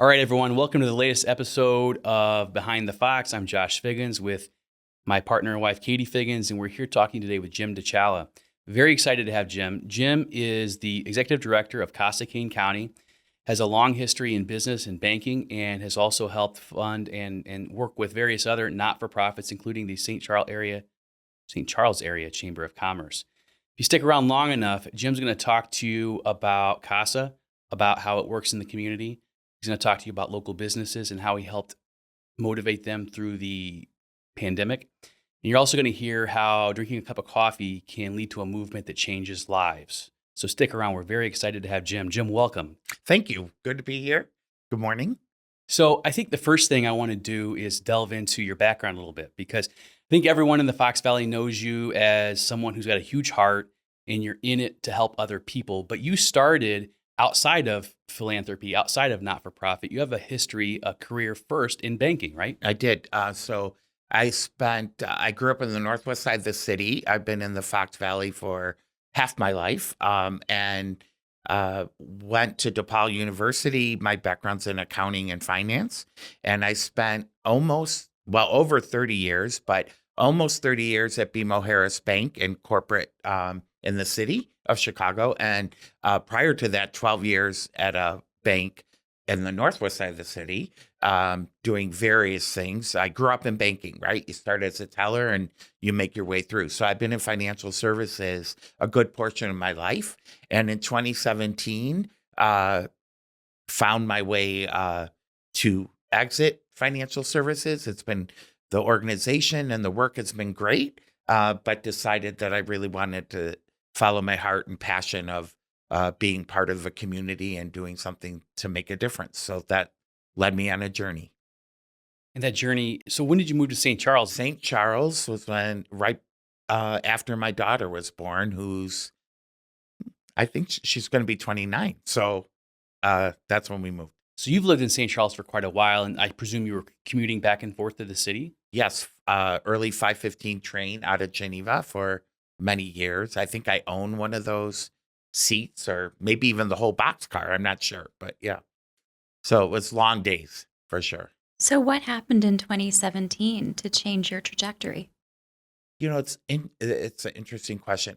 All right, everyone, welcome to the latest episode of Behind the Fox. I'm Josh Feagans with my partner and wife, Katie Feagans, and we're here talking today with Jim Di Ciaula. Very excited to have Jim. Jim is the executive director of CASA Kane County, has a long history in business and banking, and has also helped fund and work with various other not-for-profits, including the St. Charles area Chamber of Commerce. If you stick around long enough, Jim's going to talk to you about CASA, about how it works in the community. He's going to talk to you about local businesses and how he helped motivate them through the pandemic. And you're also going to hear how drinking a cup of coffee can lead to a movement that changes lives. So stick around. We're very excited to have Jim. Jim, welcome. Thank you. Good to be here. Good morning. So I think the first thing I want to do is delve into your background a little bit, because I think everyone in the Fox Valley knows you as someone who's got a huge heart and you're in it to help other people. But you started outside of philanthropy, outside of not-for-profit. You have a career first in banking, right? I did. I grew up in the northwest side of the city. I've been in the Fox Valley for half my life and went to DePaul University. My background's in accounting and finance. And I spent over 30 years, but almost 30 years at BMO Harris Bank in corporate in the city of Chicago. And prior to that, 12 years at a bank in the northwest side of the city, doing various things. I grew up in banking, right? You start as a teller and you make your way through. So I've been in financial services a good portion of my life. And in 2017, found my way to exit financial services. The organization and the work has been great, but decided that I really wanted to follow my heart and passion of being part of a community and doing something to make a difference. So that led me on a journey. And that journey, so when did you move to St. Charles? St. Charles was right after my daughter was born, I think she's going to be 29. So that's when we moved. So you've lived in St. Charles for quite a while, and I presume you were commuting back and forth to the city? Yes, early 5:15 train out of Geneva for many years. I think I own one of those seats, or maybe even the whole boxcar. I'm not sure, but yeah. So it was long days for sure. So what happened in 2017 to change your trajectory? It's an interesting question.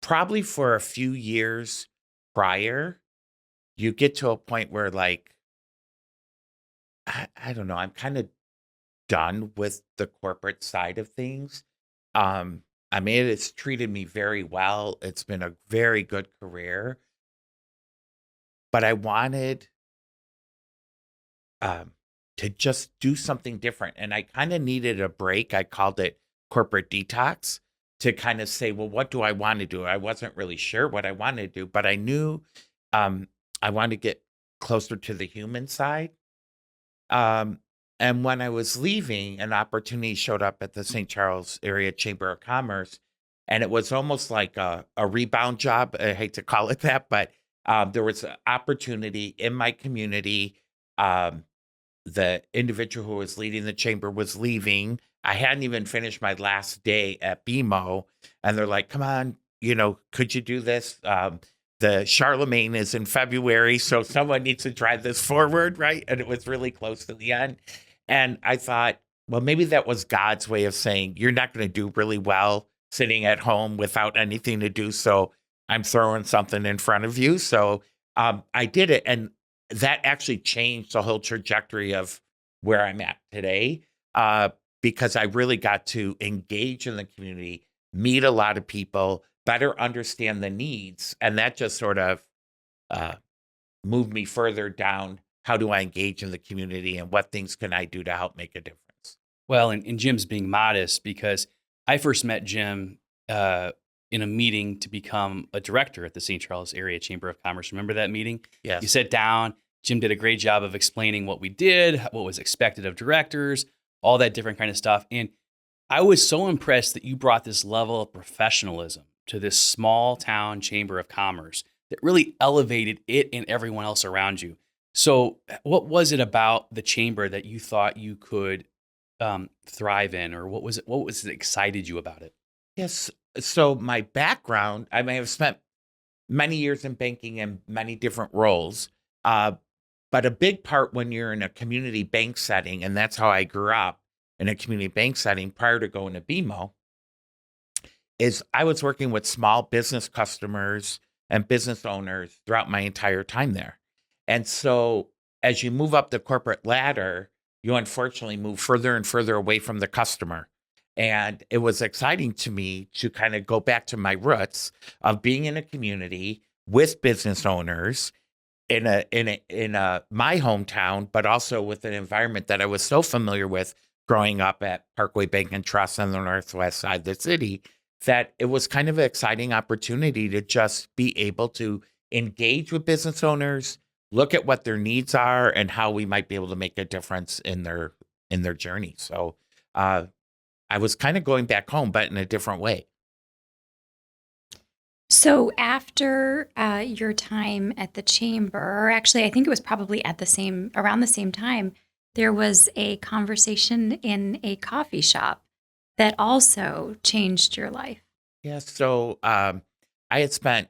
Probably for a few years prior, you get to a point where I don't know, I'm kind of done with the corporate side of things. It's treated me very well. It's been a very good career, but I wanted to just do something different. And I kind of needed a break. I called it corporate detox, to kind of say, well, what do I want to do? I wasn't really sure what I wanted to do, but I knew I wanted to get closer to the human side. And when I was leaving, an opportunity showed up at the St. Charles area Chamber of Commerce, and it was almost like a rebound job. I hate to call it that, but there was an opportunity in my community. The individual who was leading the chamber was leaving. I hadn't even finished my last day at BMO, and they're like, come on, could you do this? The Charlemagne is in February, so someone needs to drive this forward, right? And it was really close to the end. And I thought, well, maybe that was God's way of saying, you're not going to do really well sitting at home without anything to do. So I'm throwing something in front of you. So I did it. And that actually changed the whole trajectory of where I'm at today, because I really got to engage in the community, meet a lot of people, better understand the needs. And that just sort of moved me further down. How do I engage in the community, and what things can I do to help make a difference? Well, and Jim's being modest, because I first met Jim in a meeting to become a director at the St. Charles Area Chamber of Commerce. Remember that meeting? Yes. You sat down. Jim did a great job of explaining what we did, what was expected of directors, all that different kind of stuff. And I was so impressed that you brought this level of professionalism to this small town Chamber of Commerce that really elevated it and everyone else around you. So what was it about the chamber that you thought you could thrive in, or what was it that excited you about it? Yes. So my background, I may have spent many years in banking in many different roles. But a big part when you're in a community bank setting, and that's how I grew up in a community bank setting prior to going to BMO, is I was working with small business customers and business owners throughout my entire time there. And so as you move up the corporate ladder, you unfortunately move further and further away from the customer. And it was exciting to me to kind of go back to my roots of being in a community with business owners in a my hometown, but also with an environment that I was so familiar with growing up at Parkway Bank and Trust on the northwest side of the city, that it was kind of an exciting opportunity to just be able to engage with business owners, look at what their needs are and how we might be able to make a difference in their journey. So I was kind of going back home, but in a different way. So after your time at the chamber, or actually, I think it was probably around the same time, there was a conversation in a coffee shop that also changed your life. Yeah. So I had spent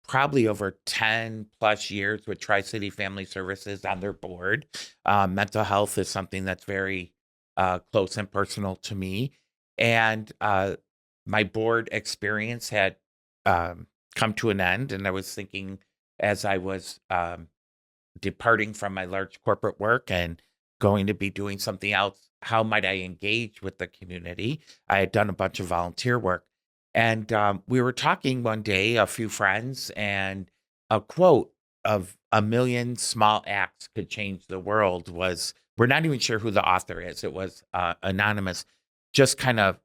probably over 10 plus years with Tri City Family Services on their board. Mental health is something that's very close and personal to me. And my board experience had come to an end. And I was thinking, as I was departing from my large corporate work and going to be doing something else, how might I engage with the community? I had done a bunch of volunteer work. And we were talking one day, a few friends, and a quote of "A million small acts could change the world" was, we're not even sure who the author is. It was anonymous, just kind of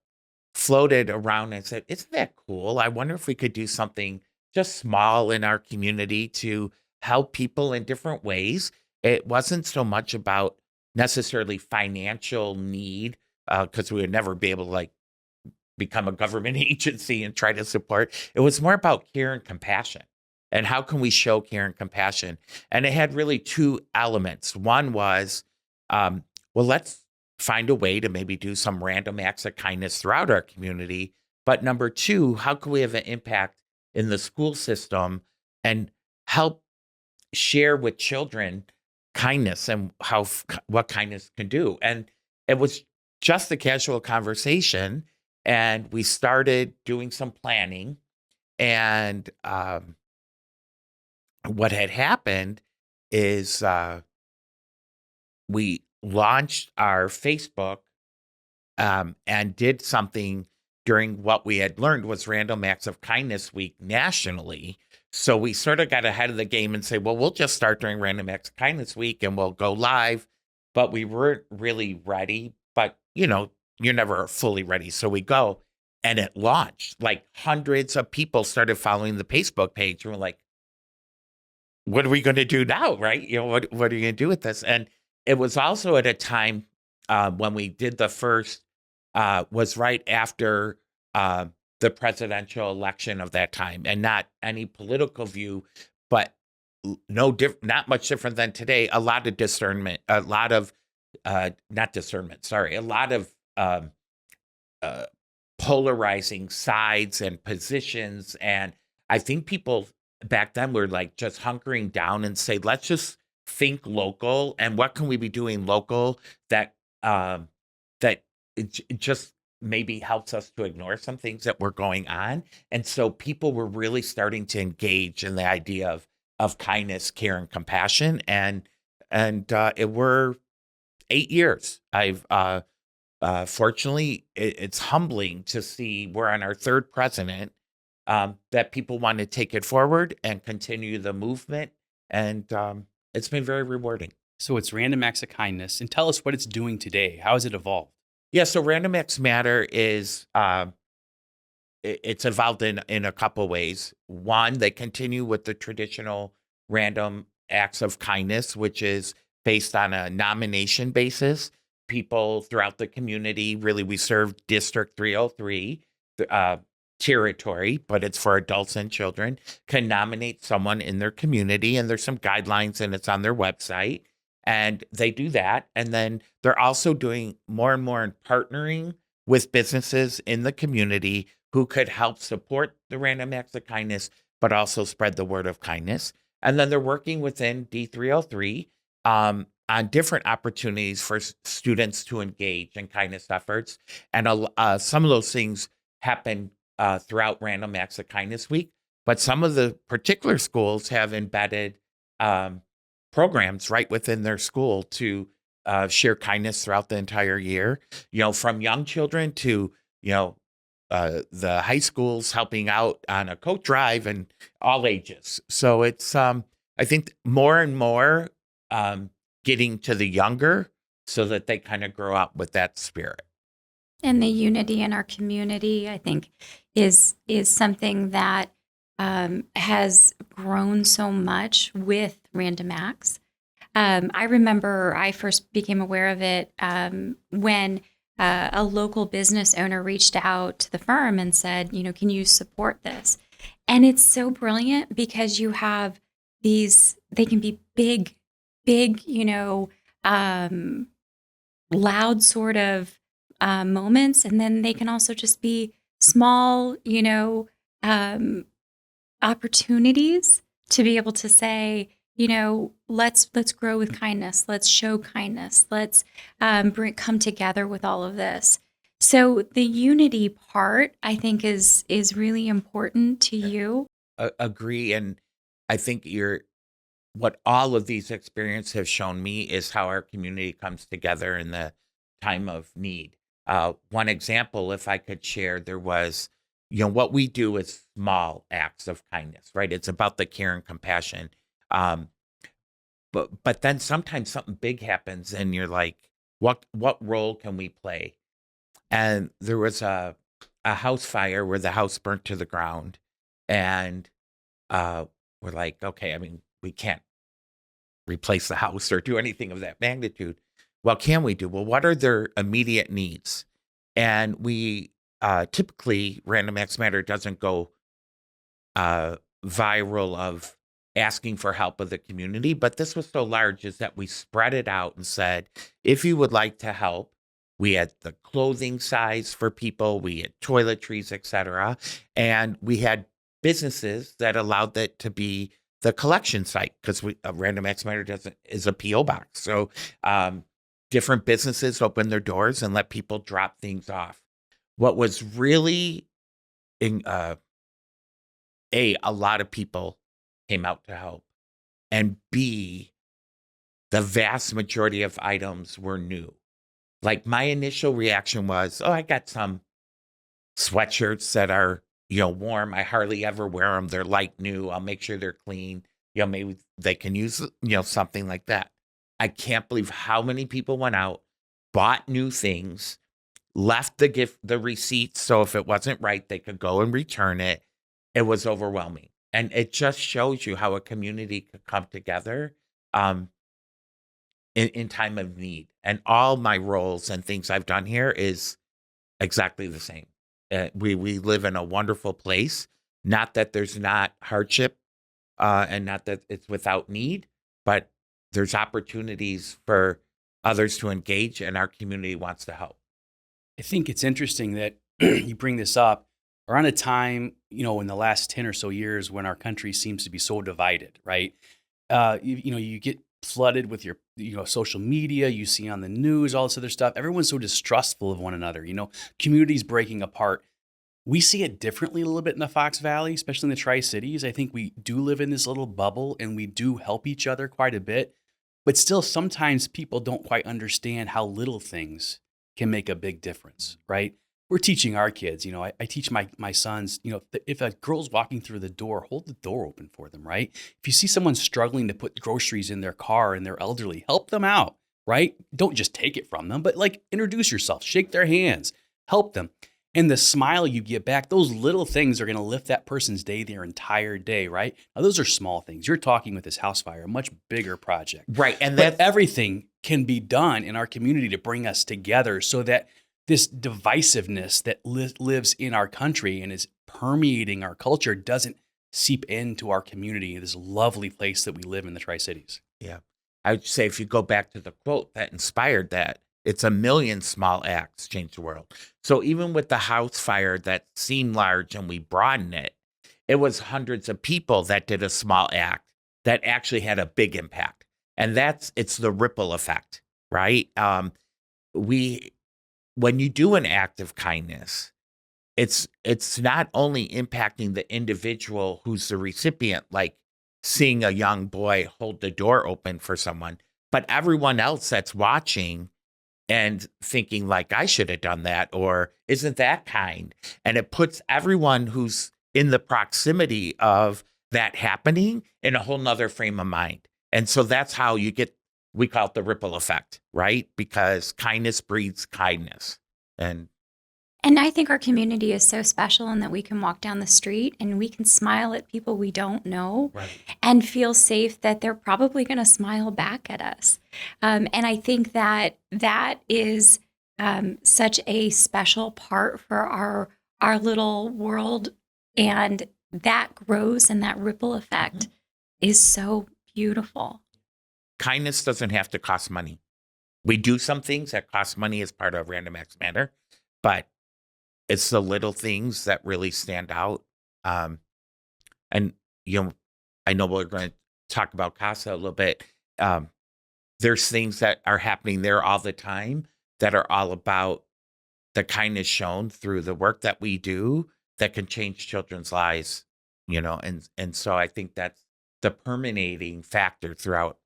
floated around and said, "Isn't that cool? I wonder if we could do something just small in our community to help people in different ways." It wasn't so much about necessarily financial need, because we would never be able to like become a government agency and try to support. It was more about care and compassion. And how can we show care and compassion? And it had really two elements. One was, well, let's find a way to maybe do some random acts of kindness throughout our community. But number two, how can we have an impact in the school system and help share with children kindness and what kindness can do? And it was just a casual conversation, and we started doing some planning. And what had happened is we launched our Facebook and did something during what we had learned was Random Acts of Kindness Week nationally. So we sort of got ahead of the game and say, well, we'll just start during Random Acts of Kindness Week and we'll go live. But we weren't really ready. But, you're never fully ready. So we go, and it launched. Like hundreds of people started following the Facebook page. And we're like, what are we going to do now? Right? What are you going to do with this? And it was also at a time when we did the first, was right after the presidential election of that time, and not any political view, but not much different than today. A lot of discernment, a lot of not discernment, sorry, a lot of polarizing sides and positions. And I think people back then were like just hunkering down and say, let's just think local, and what can we be doing local that it just maybe helps us to ignore some things that were going on. And so people were really starting to engage in the idea of kindness, care, and compassion. And it were 8 years. I've fortunately, it's humbling to see we're on our third president, that people want to take it forward and continue the movement. And it's been very rewarding. So it's Random Acts of Kindness. And tell us what it's doing today. How has it evolved? Yeah, so Random Acts Matter is it's evolved in a couple ways. One, they continue with the traditional Random Acts of Kindness, which is based on a nomination basis. People throughout the community, really, we serve District 303 territory, but it's for adults and children, can nominate someone in their community, and there's some guidelines, and it's on their website. And they do that. And then they're also doing more and more in partnering with businesses in the community who could help support the Random Acts of Kindness, but also spread the word of kindness. And then they're working within D303 on different opportunities for students to engage in kindness efforts. And some of those things happen throughout Random Acts of Kindness Week. But some of the particular schools have embedded programs right within their school to share kindness throughout the entire year, from young children to, the high schools helping out on a coat drive and all ages. So it's, I think more and more getting to the younger so that they kind of grow up with that spirit. And the unity in our community, I think, is something that has grown so much with Random Acts. I remember I first became aware of it when a local business owner reached out to the firm and said, can you support this? And it's so brilliant because you have these, they can be big, loud sort of moments. And then they can also just be small, opportunities to be able to say, let's grow with kindness. Let's show kindness. Let's come together with all of this. So the unity part, I think, is really important to you. Agree. And I think what all of these experiences have shown me is how our community comes together in the time of need. One example, if I could share, there was, what we do is small acts of kindness, right? It's about the care and compassion. But then sometimes something big happens and you're like, what role can we play? And there was a house fire where the house burnt to the ground. And we're like, okay, we can't replace the house or do anything of that magnitude. Well, can we do? Well, what are their immediate needs? And we typically, Random Acts Matter doesn't go viral of asking for help of the community, but this was so large is that we spread it out and said, if you would like to help, we had the clothing size for people, we had toiletries, etc. And we had businesses that allowed that to be the collection site because Random Acts Matter is a P.O. box. So different businesses open their doors and let people drop things off. What was really a lot of people came out to help, and B, the vast majority of items were new. Like my initial reaction was, I got some sweatshirts that are, warm. I hardly ever wear them. They're like new. I'll make sure they're clean. Maybe they can use, something like that. I can't believe how many people went out, bought new things, left the receipts. So if it wasn't right, they could go and return it. It was overwhelming. And it just shows you how a community could come together in time of need. And all my roles and things I've done here is exactly the same. We live in a wonderful place. Not that there's not hardship and not that it's without need, but there's opportunities for others to engage, and our community wants to help. I think it's interesting that you bring this up around a time, in the last 10 or so years when our country seems to be so divided, right? You get flooded with your, social media, you see on the news, all this other stuff. Everyone's so distrustful of one another, communities breaking apart. We see it differently a little bit in the Fox Valley, especially in the Tri-Cities. I think we do live in this little bubble and we do help each other quite a bit. But still, sometimes people don't quite understand how little things can make a big difference, right? We're teaching our kids, I teach my sons, if a girl's walking through the door, hold the door open for them, right? If you see someone struggling to put groceries in their car and they're elderly, help them out, right? Don't just take it from them, but introduce yourself, shake their hands, help them. And the smile you get back, those little things are going to lift that person's day, their entire day, right? Now, those are small things. You're talking with this house fire, a much bigger project. Right. And that everything can be done in our community to bring us together so that this divisiveness that lives in our country and is permeating our culture doesn't seep into our community, this lovely place that we live in the Tri-Cities. Yeah. I would say if you go back to the quote that inspired that, it's 1 million small acts change the world. So even with the house fire that seemed large and we broadened it, it was hundreds of people that did a small act that actually had a big impact. And it's the ripple effect, right? When you do an act of kindness, it's not only impacting the individual who's the recipient, like seeing a young boy hold the door open for someone, but everyone else that's watching and thinking like, I should have done that, or isn't that kind? And it puts everyone who's in the proximity of that happening in a whole nother frame of mind. And so that's how we call it the ripple effect, right? Because kindness breeds kindness. And I think our community is so special in that we can walk down the street and we can smile at people we don't know, Right. and feel safe that they're probably going to smile back at us. And I think that is such a special part for our little world, and that grows, and that ripple effect is so beautiful. Kindness doesn't have to cost money. We do some things that cost money as part of Random Acts Matter, but it's the little things that really stand out. And, I know we're going to talk about CASA a little bit. There's things that are happening there all the time that are all about the kindness shown through the work that we do that can change children's lives, and so I think that's the permeating factor throughout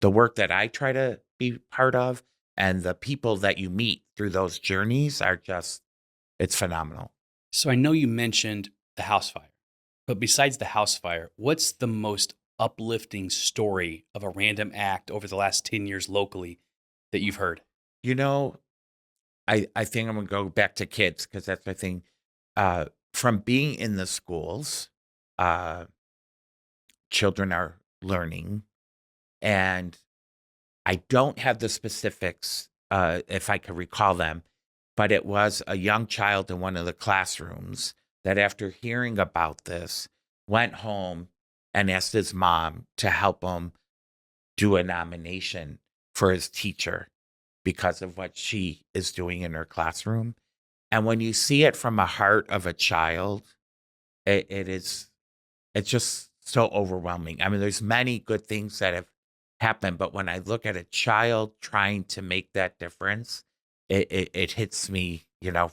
the work that I try to be part of, and the people that you meet through those journeys it's phenomenal. So I know you mentioned the house fire, but besides the house fire, what's the most uplifting story of a random act over the last 10 years locally that you've heard? I think I'm going to go back to kids, because that's my thing. From being in the schools, children are learning, and I don't have the specifics, if I can recall them, but it was a young child in one of the classrooms that, after hearing about this, went home and asked his mom to help him do a nomination for his teacher because of what she is doing in her classroom. And when you see it from a heart of a child, it's just so overwhelming. I mean, there's many good things that have happened, but when I look at a child trying to make that difference, it hits me,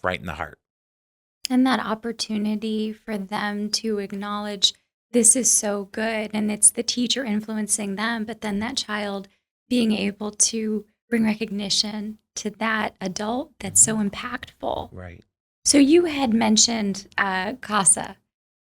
right in the heart. And that opportunity for them to acknowledge this is so good, and it's the teacher influencing them, but then that child being able to bring recognition to that adult that's so impactful. Right. So you had mentioned CASA,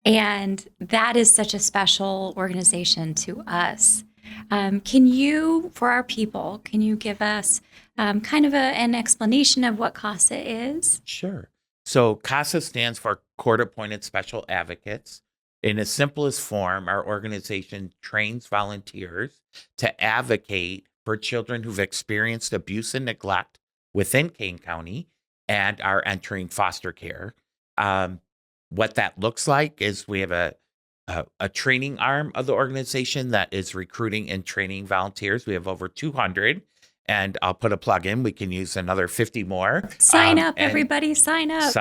and that is such a special organization to us. Can you, for our people, can you give us kind of an explanation of what CASA is? Sure. So CASA stands for Court Appointed Special Advocates. In its simplest form, our organization trains volunteers to advocate for children who've experienced abuse and neglect within Kane County and are entering foster care. What that looks like is we have a training arm of the organization that is recruiting and training volunteers. We have over 200, and I'll put a plug in. We can use another 50 more. Sign up, everybody, sign up.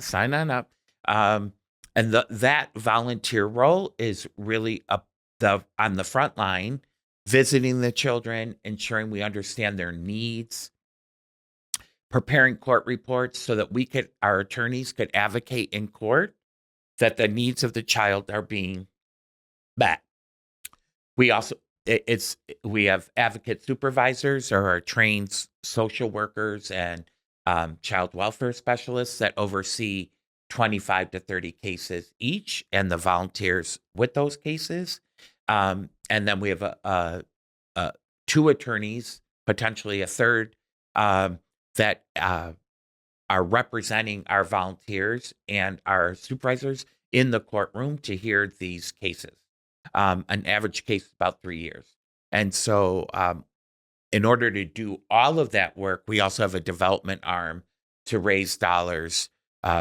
Sign on up. And that volunteer role is really on the front line, visiting the children, ensuring we understand their needs, preparing court reports so that our attorneys could advocate in court that the needs of the child are being met. We also we have advocate supervisors, or our trained social workers and child welfare specialists that oversee 25 to 30 cases each, and the volunteers with those cases. And then we have two attorneys, potentially a third, that are representing our volunteers and our supervisors in the courtroom to hear these cases. An average case is about 3 years. And so in order to do all of that work, we also have a development arm to raise dollars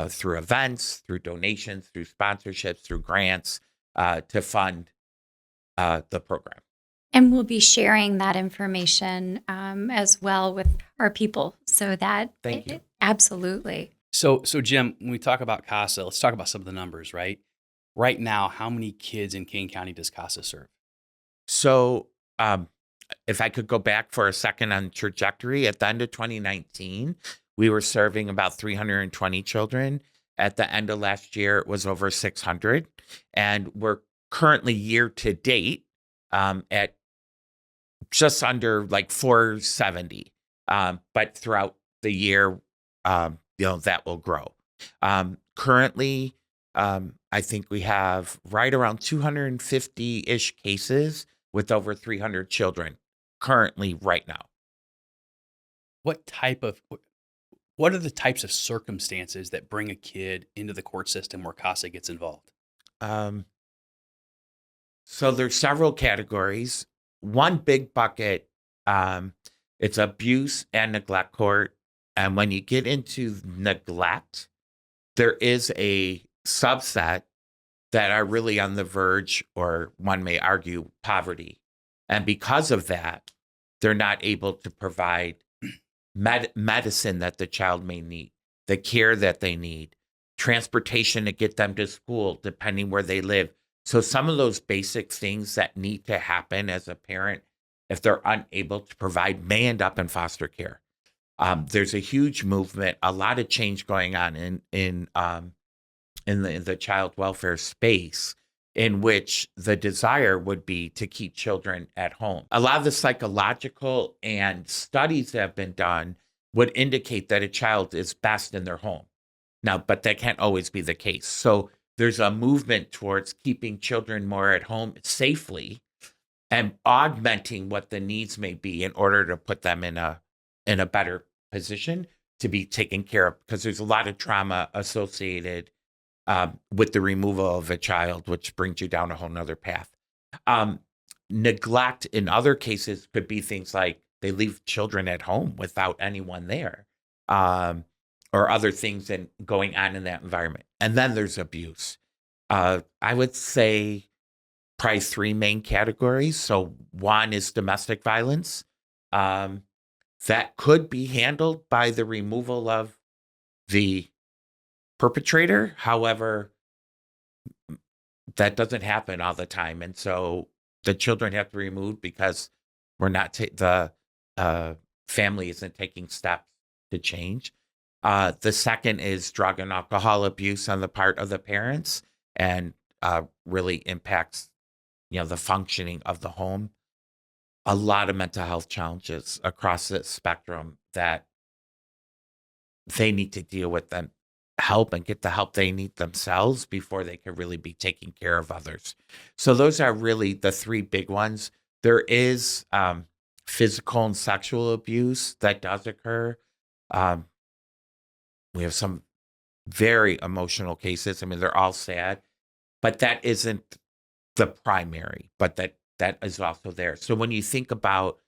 through events, through donations, through sponsorships, through grants to fund the program. And we'll be sharing that information as well with our people, so that Thank you. Absolutely. So Jim, when we talk about CASA, let's talk about some of the numbers, right? Right now, how many kids in Kane County does CASA serve? So if I could go back for a second on trajectory, at the end of 2019, we were serving about 320 children. At the end of last year, it was over 600. And we're currently year to date at just under like 470. But throughout the year, that will grow. Currently, I think we have right around 250-ish cases with over 300 children currently right now. What are the types of circumstances that bring a kid into the court system where CASA gets involved? So there's several categories. One big bucket, it's abuse and neglect court. And when you get into neglect, there is a subset that are really on the verge, or one may argue, poverty. And because of that, they're not able to provide medicine that the child may need, the care that they need, transportation to get them to school, depending where they live. So some of those basic things that need to happen as a parent, if they're unable to provide, may end up in foster care. There's a huge movement, a lot of change going on in the child welfare space, in which the desire would be to keep children at home. A lot of the psychological and studies that have been done would indicate that a child is best in their home. Now, but that can't always be the case. So there's a movement towards keeping children more at home safely and augmenting what the needs may be in order to put them in a better position to be taken care of, because there's a lot of trauma associated with the removal of a child, which brings you down a whole nother path. Neglect in other cases could be things like they leave children at home without anyone there, or other things going on in that environment. And then there's abuse. I would say probably three main categories. So one is domestic violence. That could be handled by the removal of the perpetrator. However, that doesn't happen all the time. And so the children have to be removed because we're not the family isn't taking steps to change. The second is drug and alcohol abuse on the part of the parents, and really impacts, the functioning of the home. A lot of mental health challenges across the spectrum that they need to deal with and help and get the help they need themselves before they can really be taking care of others. So those are really the three big ones. There is physical and sexual abuse that does occur. We have some very emotional cases. I mean, they're all sad, but that isn't the primary, but that is also there. So when you think about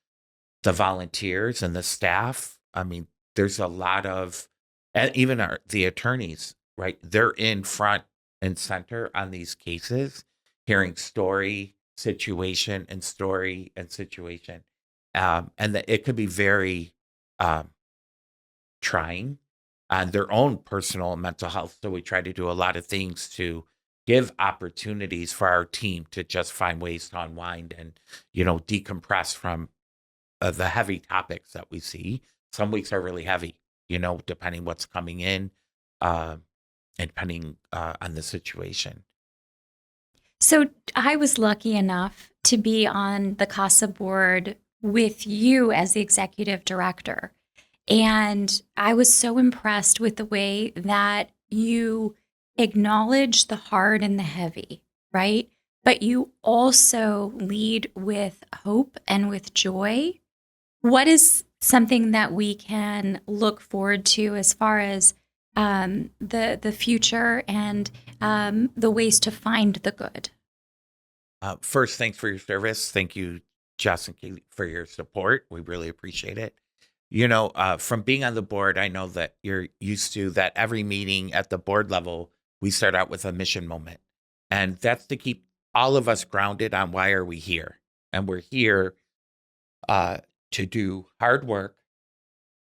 the volunteers and the staff, I mean, there's a lot of, and even the attorneys, right? They're in front and center on these cases, hearing story, situation, and story and situation. And that it could be very trying on their own personal mental health. So we try to do a lot of things to give opportunities for our team to just find ways to unwind and, decompress from the heavy topics that we see. Some weeks are really heavy, depending what's coming in, and depending on the situation. So I was lucky enough to be on the CASA board with you as the executive director. And I was so impressed with the way that you acknowledge the hard and the heavy, right? But you also lead with hope and with joy. What is something that we can look forward to as far as the future and the ways to find the good? First, thanks for your service. Thank you, Jess and Kaylee, for your support. We really appreciate it. From being on the board, I know that you're used to that every meeting at the board level, we start out with a mission moment. And that's to keep all of us grounded on why are we here. And we're here to do hard work,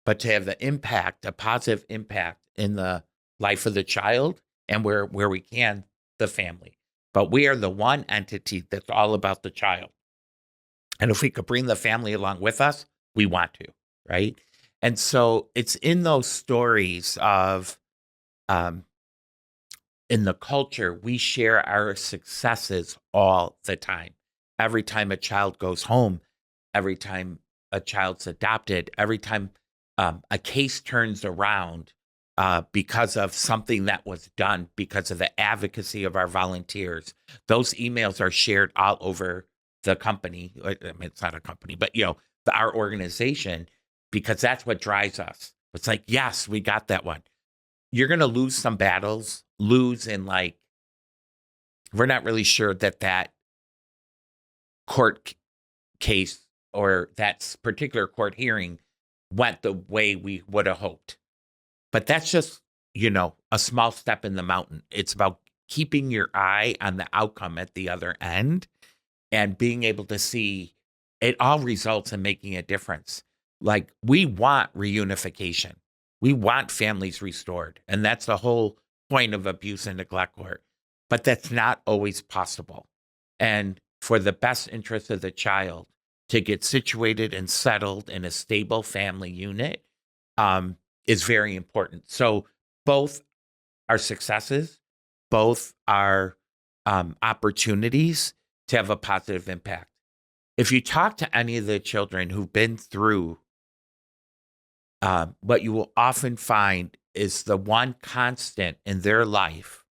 but to have the impact, a positive impact in the life of the child, and where we can, the family. But we are the one entity that's all about the child. And if we could bring the family along with us, we want to, right? And so it's in those stories of, um, in the culture, we share our successes all the time. Every time a child goes home, every time a child's adopted, every time a case turns around because of something that was done, because of the advocacy of our volunteers, those emails are shared all over the company. I mean, it's not a company, but our organization, because that's what drives us. It's like, yes, we got that one. You're going to lose some battles, lose in like, we're not really sure that court case or that particular court hearing went the way we would have hoped. But that's just, a small step in the mountain. It's about keeping your eye on the outcome at the other end and being able to see it all results in making a difference. Like, we want reunification. We want families restored. And that's the whole point of abuse and neglect court. But that's not always possible. And for the best interest of the child to get situated and settled in a stable family unit is very important. So both are successes, both are opportunities to have a positive impact. If you talk to any of the children who've been through, what you will often find is the one constant in their life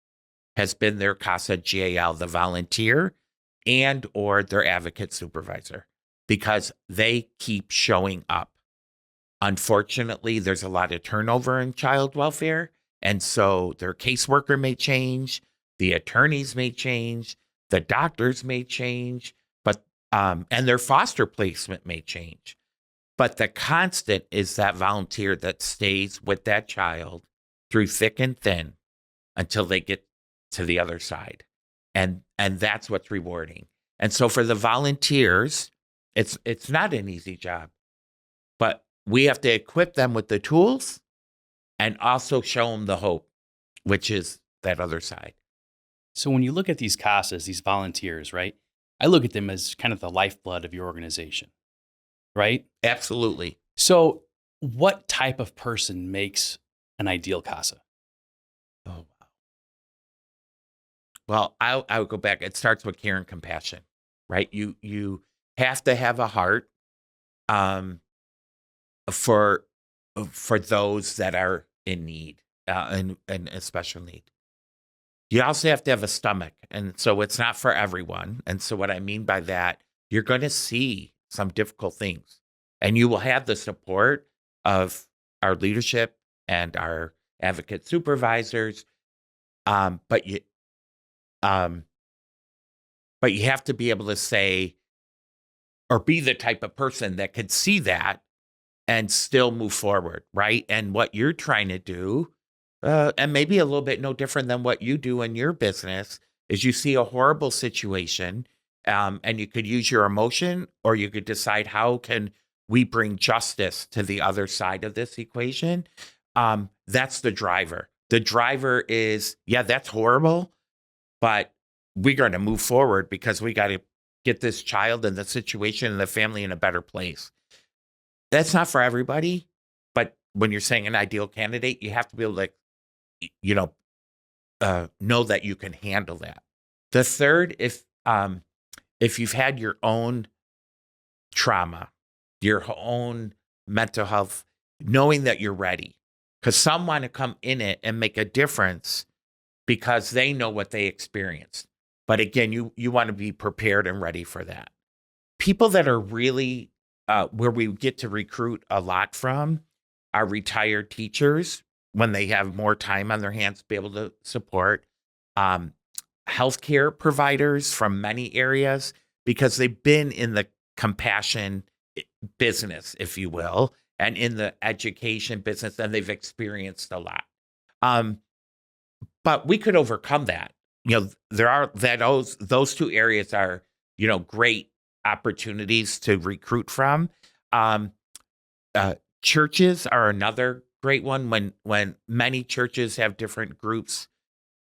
has been their CASA GAL, the volunteer, and or their advocate supervisor, because they keep showing up. Unfortunately, there's a lot of turnover in child welfare, and so their caseworker may change, the attorneys may change, the doctors may change, but and their foster placement may change. But the constant is that volunteer that stays with that child through thick and thin until they get to the other side. And that's what's rewarding. And so for the volunteers, it's not an easy job, but we have to equip them with the tools and also show them the hope, which is that other side. So when you look at these CASAs, these volunteers, right? I look at them as kind of the lifeblood of your organization, right? Absolutely. So what type of person makes an ideal CASA? Oh, wow. Well, I would go back. It starts with care and compassion, right? You have to have a heart for those that are in need and special need. You also have to have a stomach, and so it's not for everyone. And so what I mean by that, you're going to see some difficult things, and you will have the support of our leadership and our advocate supervisors. But you have to be able to say or be the type of person that could see that and still move forward, right? And what you're trying to do, and maybe a little bit no different than what you do in your business, is you see a horrible situation, and you could use your emotion, or you could decide, how can we bring justice to the other side of this equation? That's the driver. The driver is, yeah, that's horrible, but we're going to move forward because we got to get this child and the situation and the family in a better place. That's not for everybody, but when you're saying an ideal candidate, you have to be able to, know that you can handle that. The third, if you've had your own trauma, your own mental health, knowing that you're ready, because some want to come in it and make a difference because they know what they experienced. But again, you want to be prepared and ready for that. People that are really where we get to recruit a lot from are retired teachers when they have more time on their hands to be able to support healthcare providers from many areas, because they've been in the compassion business, if you will, and in the education business, and they've experienced a lot. But we could overcome that. There are those two areas are, great opportunities to recruit from. Churches are another great one. When many churches have different groups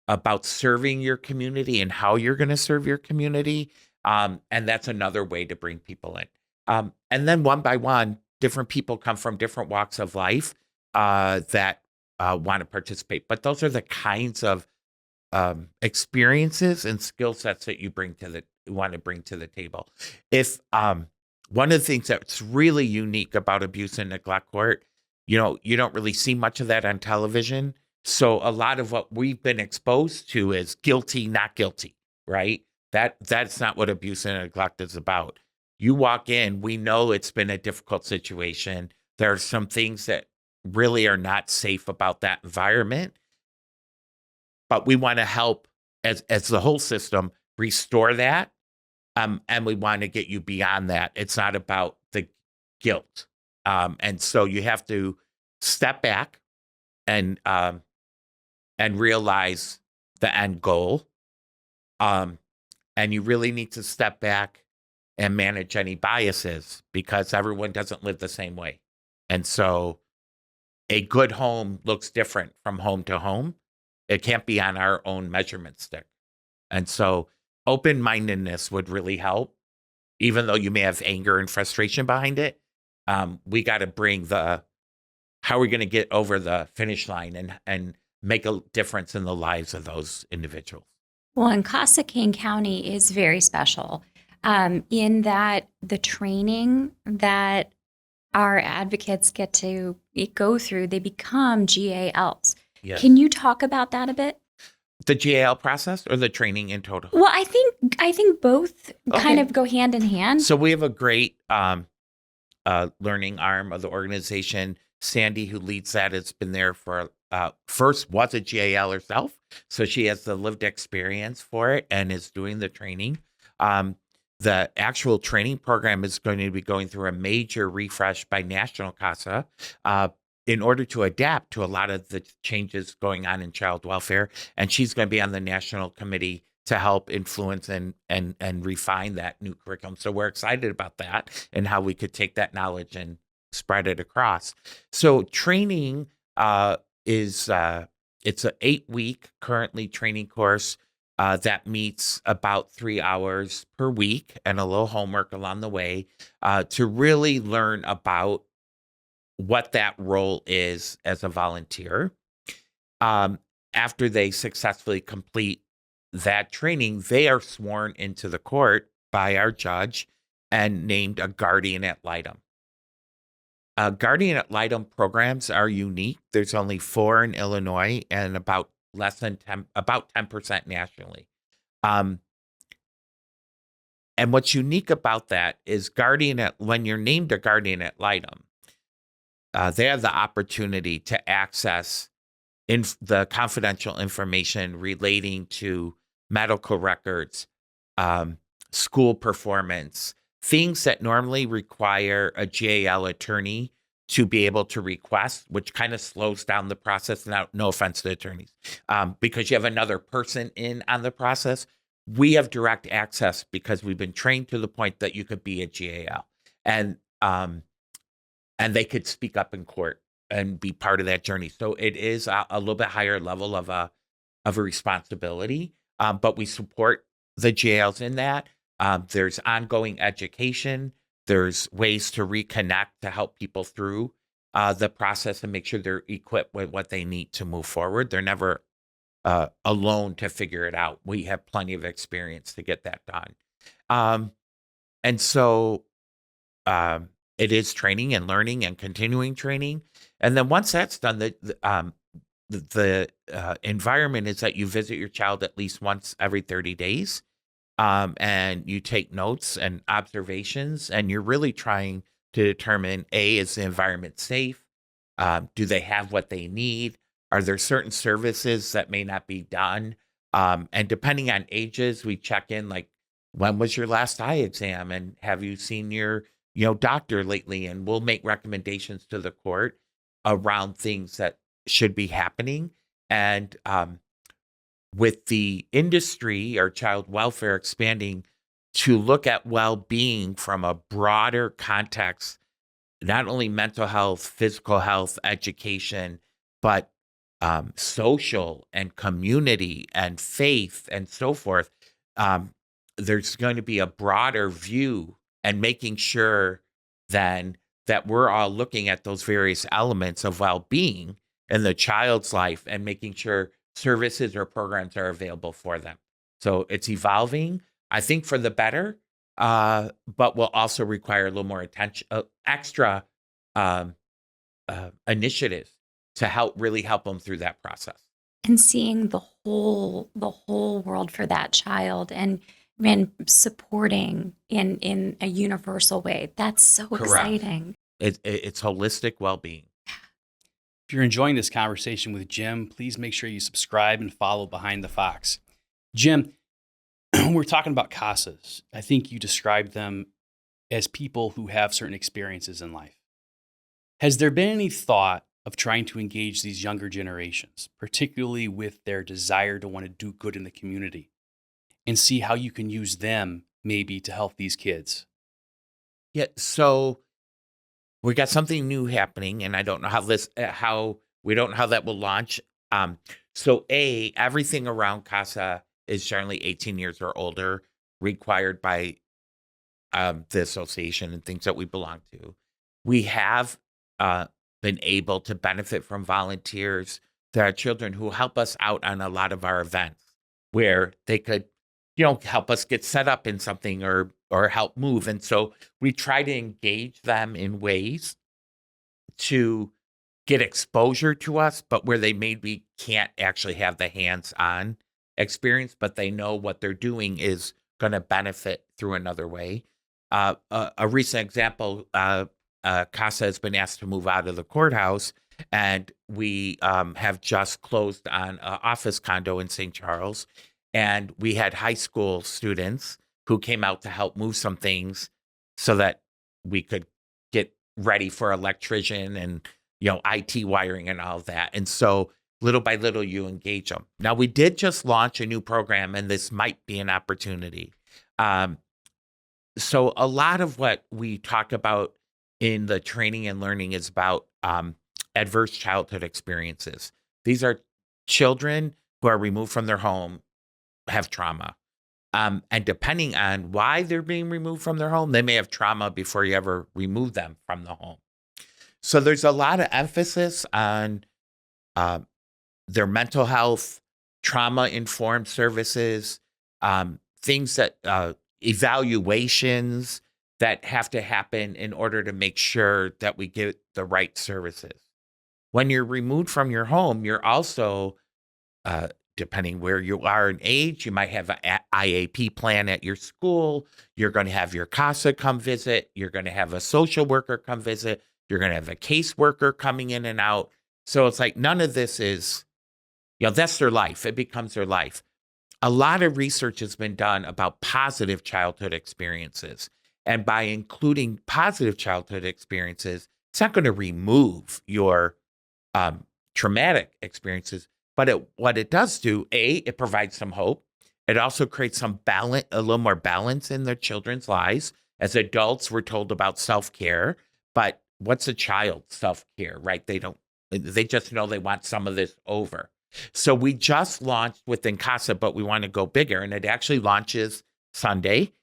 about serving your community and how you're going to serve your community, And that's another way to bring people in. And then one by one, different people come from different walks of life that want to participate. But those are the kinds of experiences and skill sets that you want to bring to the table. If one of the things that's really unique about abuse and neglect court, you don't really see much of that on television. So a lot of what we've been exposed to is guilty, not guilty, right? That's not what abuse and neglect is about. You walk in, we know it's been a difficult situation. There are some things that really are not safe about that environment, but we want to help as the whole system restore that. And we want to get you beyond that. It's not about the guilt. And so you have to step back and realize the end goal. And you really need to step back and manage any biases because everyone doesn't live the same way. And so a good home looks different from home to home. It can't be on our own measurement stick. And so open-mindedness would really help, even though you may have anger and frustration behind it. We got to bring how are we going to get over the finish line and make a difference in the lives of those individuals. Well, and CASA Kane County is very special in that the training that our advocates get to go through, they become GALs. Yes. Can you talk about that a bit? The GAL process or the training in total? Well, I think both kind of go hand in hand. So we have a great learning arm of the organization. Sandy, who leads that, has been there for first was a GAL herself, so she has the lived experience for it and is doing the training. The actual training program is going to be going through a major refresh by National CASA in order to adapt to a lot of the changes going on in child welfare. And she's going to be on the national committee to help influence and refine that new curriculum. So we're excited about that and how we could take that knowledge and spread it across. So training it's an 8-week currently training course that meets about 3 hours per week and a little homework along the way to really learn about what that role is as a volunteer. After they successfully complete that training, they are sworn into the court by our judge and named a guardian ad litem. Guardian ad litem programs are unique. There's only 4 in Illinois and about 10% nationally. And what's unique about that is when you're named a guardian ad litem, they have the opportunity to access the confidential information relating to medical records, school performance, things that normally require a GAL attorney to be able to request, which kind of slows down the process. Now, no offense to attorneys, because you have another person in on the process. We have direct access because we've been trained to the point that you could be a GAL, and they could speak up in court and be part of that journey. So it is a little bit higher level of a responsibility, but we support the GALs in that. There's ongoing education. There's ways to reconnect to help people through the process and make sure they're equipped with what they need to move forward. They're never alone to figure it out. We have plenty of experience to get that done. And so it is training and learning and continuing training. And then once that's done, the environment is that you visit your child at least once every 30 days. And you take notes and observations, and you're really trying to determine, A, is the environment safe? Do they have what they need? Are there certain services that may not be done? And depending on ages, we check in, like, when was your last eye exam? And have you seen your doctor lately? And we'll make recommendations to the court around things that should be happening. And with the industry or child welfare expanding to look at well-being from a broader context, not only mental health, physical health, education, but social and community and faith and so forth, there's going to be a broader view and making sure then that we're all looking at those various elements of well-being in the child's life and making sure services or programs are available for them. So it's evolving, I think, for the better, but will also require a little more attention, extra um, initiatives to really help them through that process. And seeing the whole world for that child and supporting in a universal way. That's so Correct. exciting. It's holistic well-being. If you're enjoying this conversation with Jim, please make sure you subscribe and follow Behind the Fox. Jim, we're talking about CASAs. I think you described them as people who have certain experiences in life. Has there been any thought of trying to engage these younger generations, particularly with their desire to want to do good in the community, and see how you can use them maybe to help these kids? Yeah, so we got something new happening, and I don't know how we don't know how that will launch. So everything around CASA is generally 18 years or older, required by the association and things that we belong to. We have been able to benefit from volunteers. There are children who help us out on a lot of our events where they could, help us get set up in something or help move. And so we try to engage them in ways to get exposure to us, but where they maybe can't actually have the hands-on experience, but they know what they're doing is going to benefit through another way. A recent example, CASA has been asked to move out of the courthouse, and we have just closed on an office condo in St. Charles, and we had high school students who came out to help move some things so that we could get ready for electrician and IT wiring and all of that. And so little by little, you engage them. Now, we did just launch a new program, and this might be an opportunity. So a lot of what we talk about in the training and learning is about adverse childhood experiences. These are children who are removed from their home, have trauma. And depending on why they're being removed from their home, they may have trauma before you ever remove them from the home. So there's a lot of emphasis on their mental health, trauma-informed services, things that evaluations that have to happen in order to make sure that we get the right services. When you're removed from your home, you're also, depending where you are in age, you might have an IAP plan at your school. You're going to have your CASA come visit. You're going to have a social worker come visit. You're going to have a caseworker coming in and out. So it's like none of this is, that's their life. It becomes their life. A lot of research has been done about positive childhood experiences. And by including positive childhood experiences, it's not going to remove your traumatic experiences. But what it does do, it provides some hope. It also creates some balance, a little more balance in their children's lives. As adults, we're told about self-care. But what's a child's self-care, right? They just know they want some of this over. So we just launched within CASA, but we want to go bigger. And it actually launches Sunday.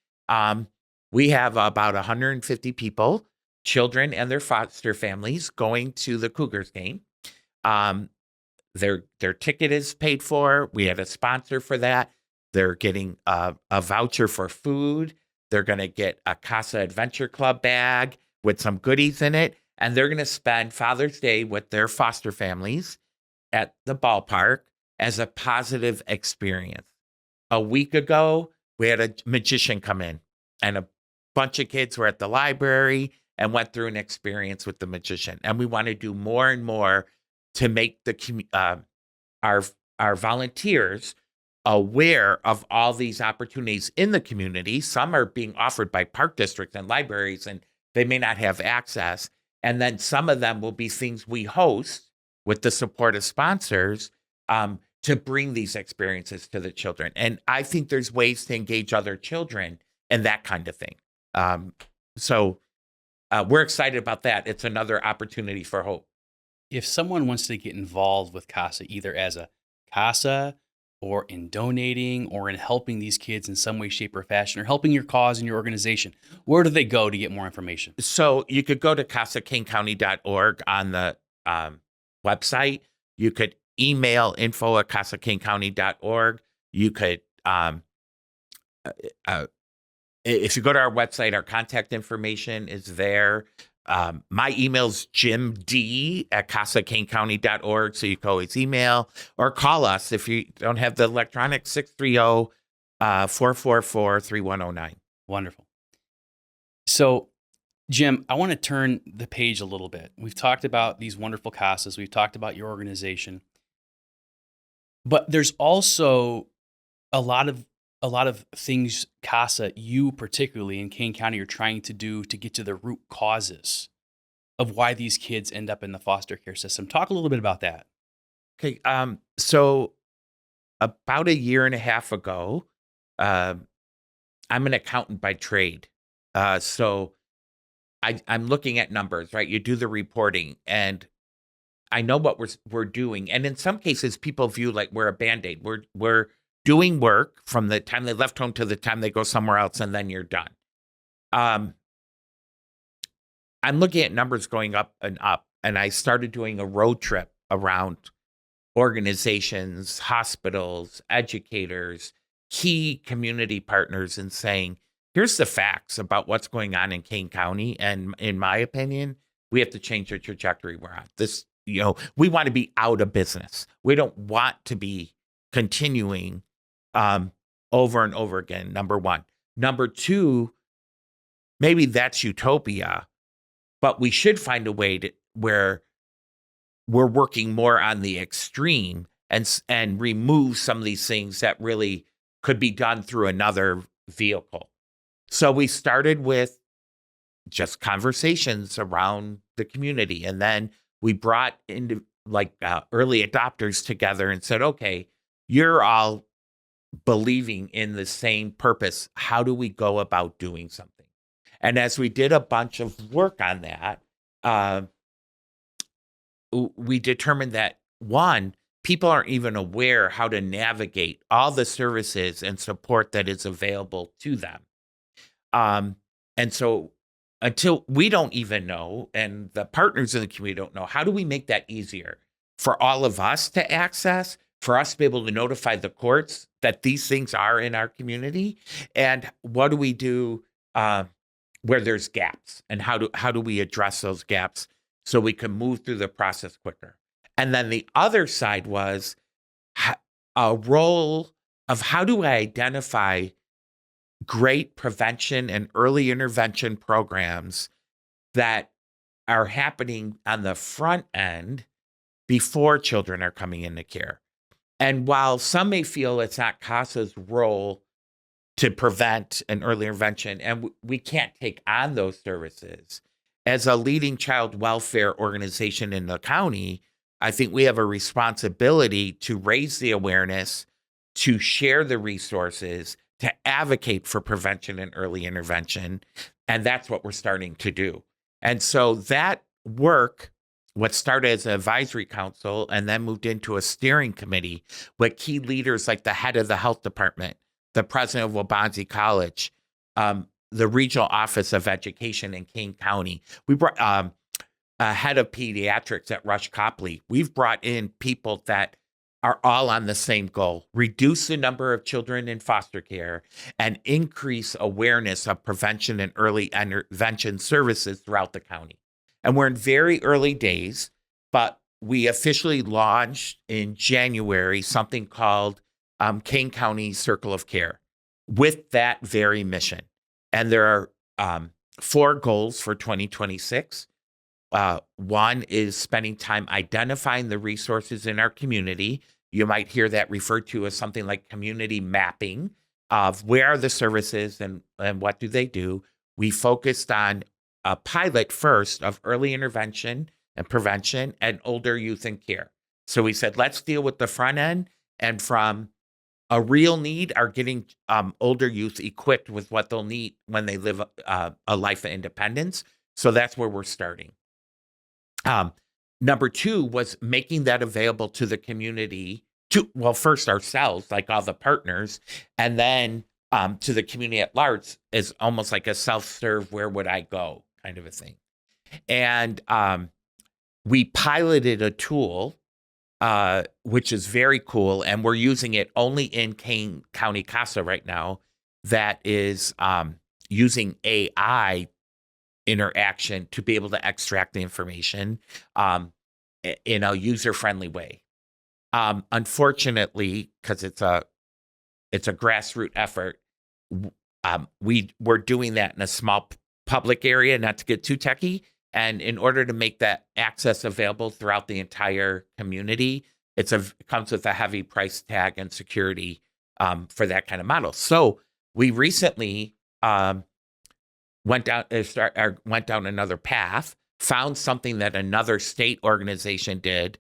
We have about 150 people, children and their foster families, going to the Cougars game. Their ticket is paid for. We had a sponsor for that. They're getting a voucher for food. They're going to get a CASA Adventure Club bag with some goodies in it. And they're going to spend Father's Day with their foster families at the ballpark as a positive experience. A week ago, we had a magician come in, and a bunch of kids were at the library and went through an experience with the magician. And we want to do more and more to make our volunteers aware of all these opportunities in the community. Some are being offered by park districts and libraries, and they may not have access. And then some of them will be things we host with the support of sponsors to bring these experiences to the children. And I think there's ways to engage other children and that kind of thing. So we're excited about that. It's another opportunity for hope. If someone wants to get involved with CASA, either as a CASA or in donating or in helping these kids in some way, shape, or fashion, or helping your cause and your organization, where do they go to get more information? So you could go to casacanecounty.org on the website. You could email info@casacanecounty.org. You could, if you go to our website, our contact information is there. My email's jimd@casacanecounty.org. So you can always email or call us if you don't have the electronic, 630-444-3109. Wonderful. So, Jim, I want to turn the page a little bit. We've talked about these wonderful CASAs. We've talked about your organization. But there's also a lot of things CASA, you particularly in Kane County, are trying to do to get to the root causes of why these kids end up in the foster care system. Talk a little bit about that. Okay. So about a year and a half ago, I'm an accountant by trade. So I'm looking at numbers, right? You do the reporting, and I know what we're doing. And in some cases, people view like we're a Band-Aid. We're doing work from the time they left home to the time they go somewhere else, and then you're done. I'm looking at numbers going up, and I started doing a road trip around organizations, hospitals, educators, key community partners, and saying, here's the facts about what's going on in Kane County. And in my opinion, we have to change the trajectory we're on. We want to be out of business. We don't want to be continuing over and over again, number one. Number two, maybe that's utopia, but we should find a way where we're working more on the extreme and remove some of these things that really could be done through another vehicle. So we started with just conversations around the community. And then we brought into early adopters together and said, okay, you're all believing in the same purpose. How do we go about doing something? And as we did a bunch of work on that, we determined that, one, people aren't even aware how to navigate all the services and support that is available to them. And so until we don't even know, and the partners in the community don't know, how do we make that easier for all of us to access, for us to be able to notify the courts that these things are in our community? And what do we do where there's gaps? And how do we address those gaps so we can move through the process quicker? And then the other side was a role of how do I identify great prevention and early intervention programs that are happening on the front end before children are coming into care. And while some may feel it's not CASA's role to prevent an early intervention, and we can't take on those services, as a leading child welfare organization in the county, I think we have a responsibility to raise the awareness, to share the resources, to advocate for prevention and early intervention. And that's what we're starting to do. And so that work, what started as an advisory council and then moved into a steering committee with key leaders like the head of the health department, the president of Waubonsie College, the regional office of education in Kane County. We brought a head of pediatrics at Rush Copley. We've brought in people that are all on the same goal: reduce the number of children in foster care and increase awareness of prevention and early intervention services throughout the county. And we're in very early days, but we officially launched in January something called Kane County Circle of Care with that very mission. And there are 4 goals for 2026. One is spending time identifying the resources in our community. You might hear that referred to as something like community mapping of where are the services and what do they do. We focused on a pilot first of early intervention and prevention and older youth in care. So we said, let's deal with the front end, and from a real need are getting older youth equipped with what they'll need when they live a life of independence. So that's where we're starting. Number 2 was making that available to the community first ourselves, like all the partners, and then to the community at large is almost like a self-serve, where would I go kind of a thing. And we piloted a tool, which is very cool, and we're using it only in Kane County CASA right now, that is using AI interaction to be able to extract the information in a user-friendly way. Unfortunately, because it's a grassroots effort, we're doing that in a small public area, not to get too techie. And in order to make that access available throughout the entire community, it comes with a heavy price tag and security for that kind of model. So we recently went down another path, found something that another state organization did,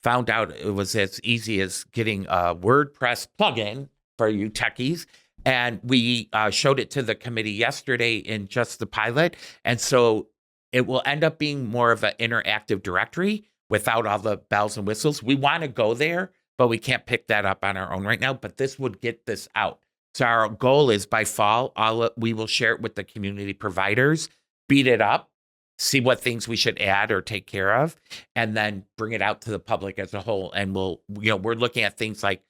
found out it was as easy as getting a WordPress plugin for you techies. And we showed it to the committee yesterday in just the pilot. And so it will end up being more of an interactive directory without all the bells and whistles. We want to go there, but we can't pick that up on our own right now. But this would get this out. So our goal is by fall, we will share it with the community providers, beat it up, see what things we should add or take care of, and then bring it out to the public as a whole. And we're looking at things like,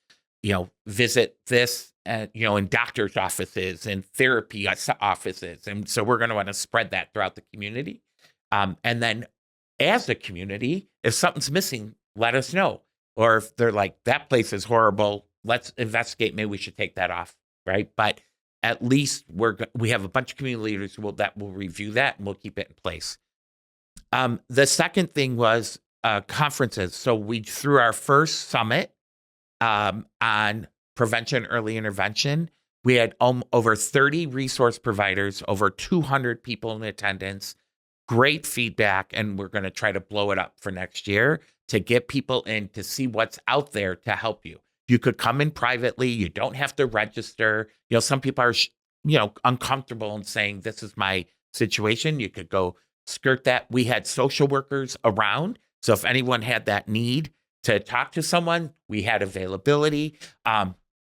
visit this, in doctor's offices and therapy offices. And so we're going to want to spread that throughout the community. And then as a community, if something's missing, let us know. Or if they're like, that place is horrible, let's investigate, maybe we should take that off, right? But at least we have a bunch of community leaders that will review that, and we'll keep it in place. The second thing was conferences. So we threw our first summit on prevention, early intervention. We had over 30 resource providers, over 200 people in attendance, great feedback, and we're going to try to blow it up for next year to get people in to see what's out there to help you. You could come in privately. You don't have to register. Some people are, uncomfortable in saying, this is my situation. You could go skirt that. We had social workers around. So if anyone had that need to talk to someone, we had availability.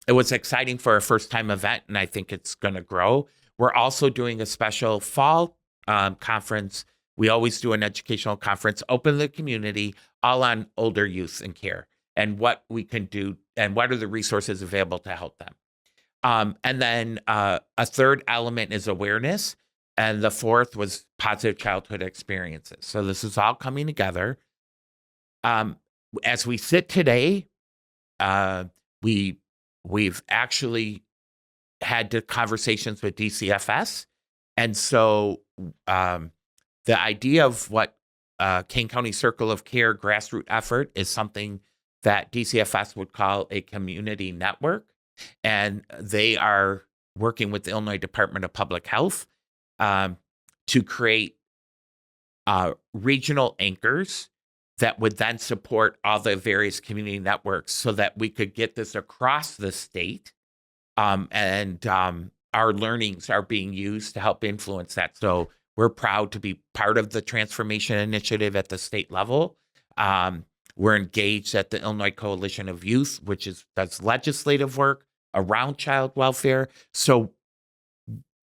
It was exciting for a first-time event, and I think it's going to grow. We're also doing a special fall conference. We always do an educational conference, open to the community, all on older youth and care, and what we can do and what are the resources available to help them. And then a third element is awareness. And the fourth was positive childhood experiences. So this is all coming together. As we sit today, we've actually had the conversations with DCFS. And so the idea of what Kane County Circle of Care grassroots effort is something that DCFS would call a community network. And they are working with the Illinois Department of Public Health to create regional anchors that would then support all the various community networks so that we could get this across the state. And our learnings are being used to help influence that. So we're proud to be part of the transformation initiative at the state level. We're engaged at the Illinois Coalition of Youth, which does legislative work around child welfare. So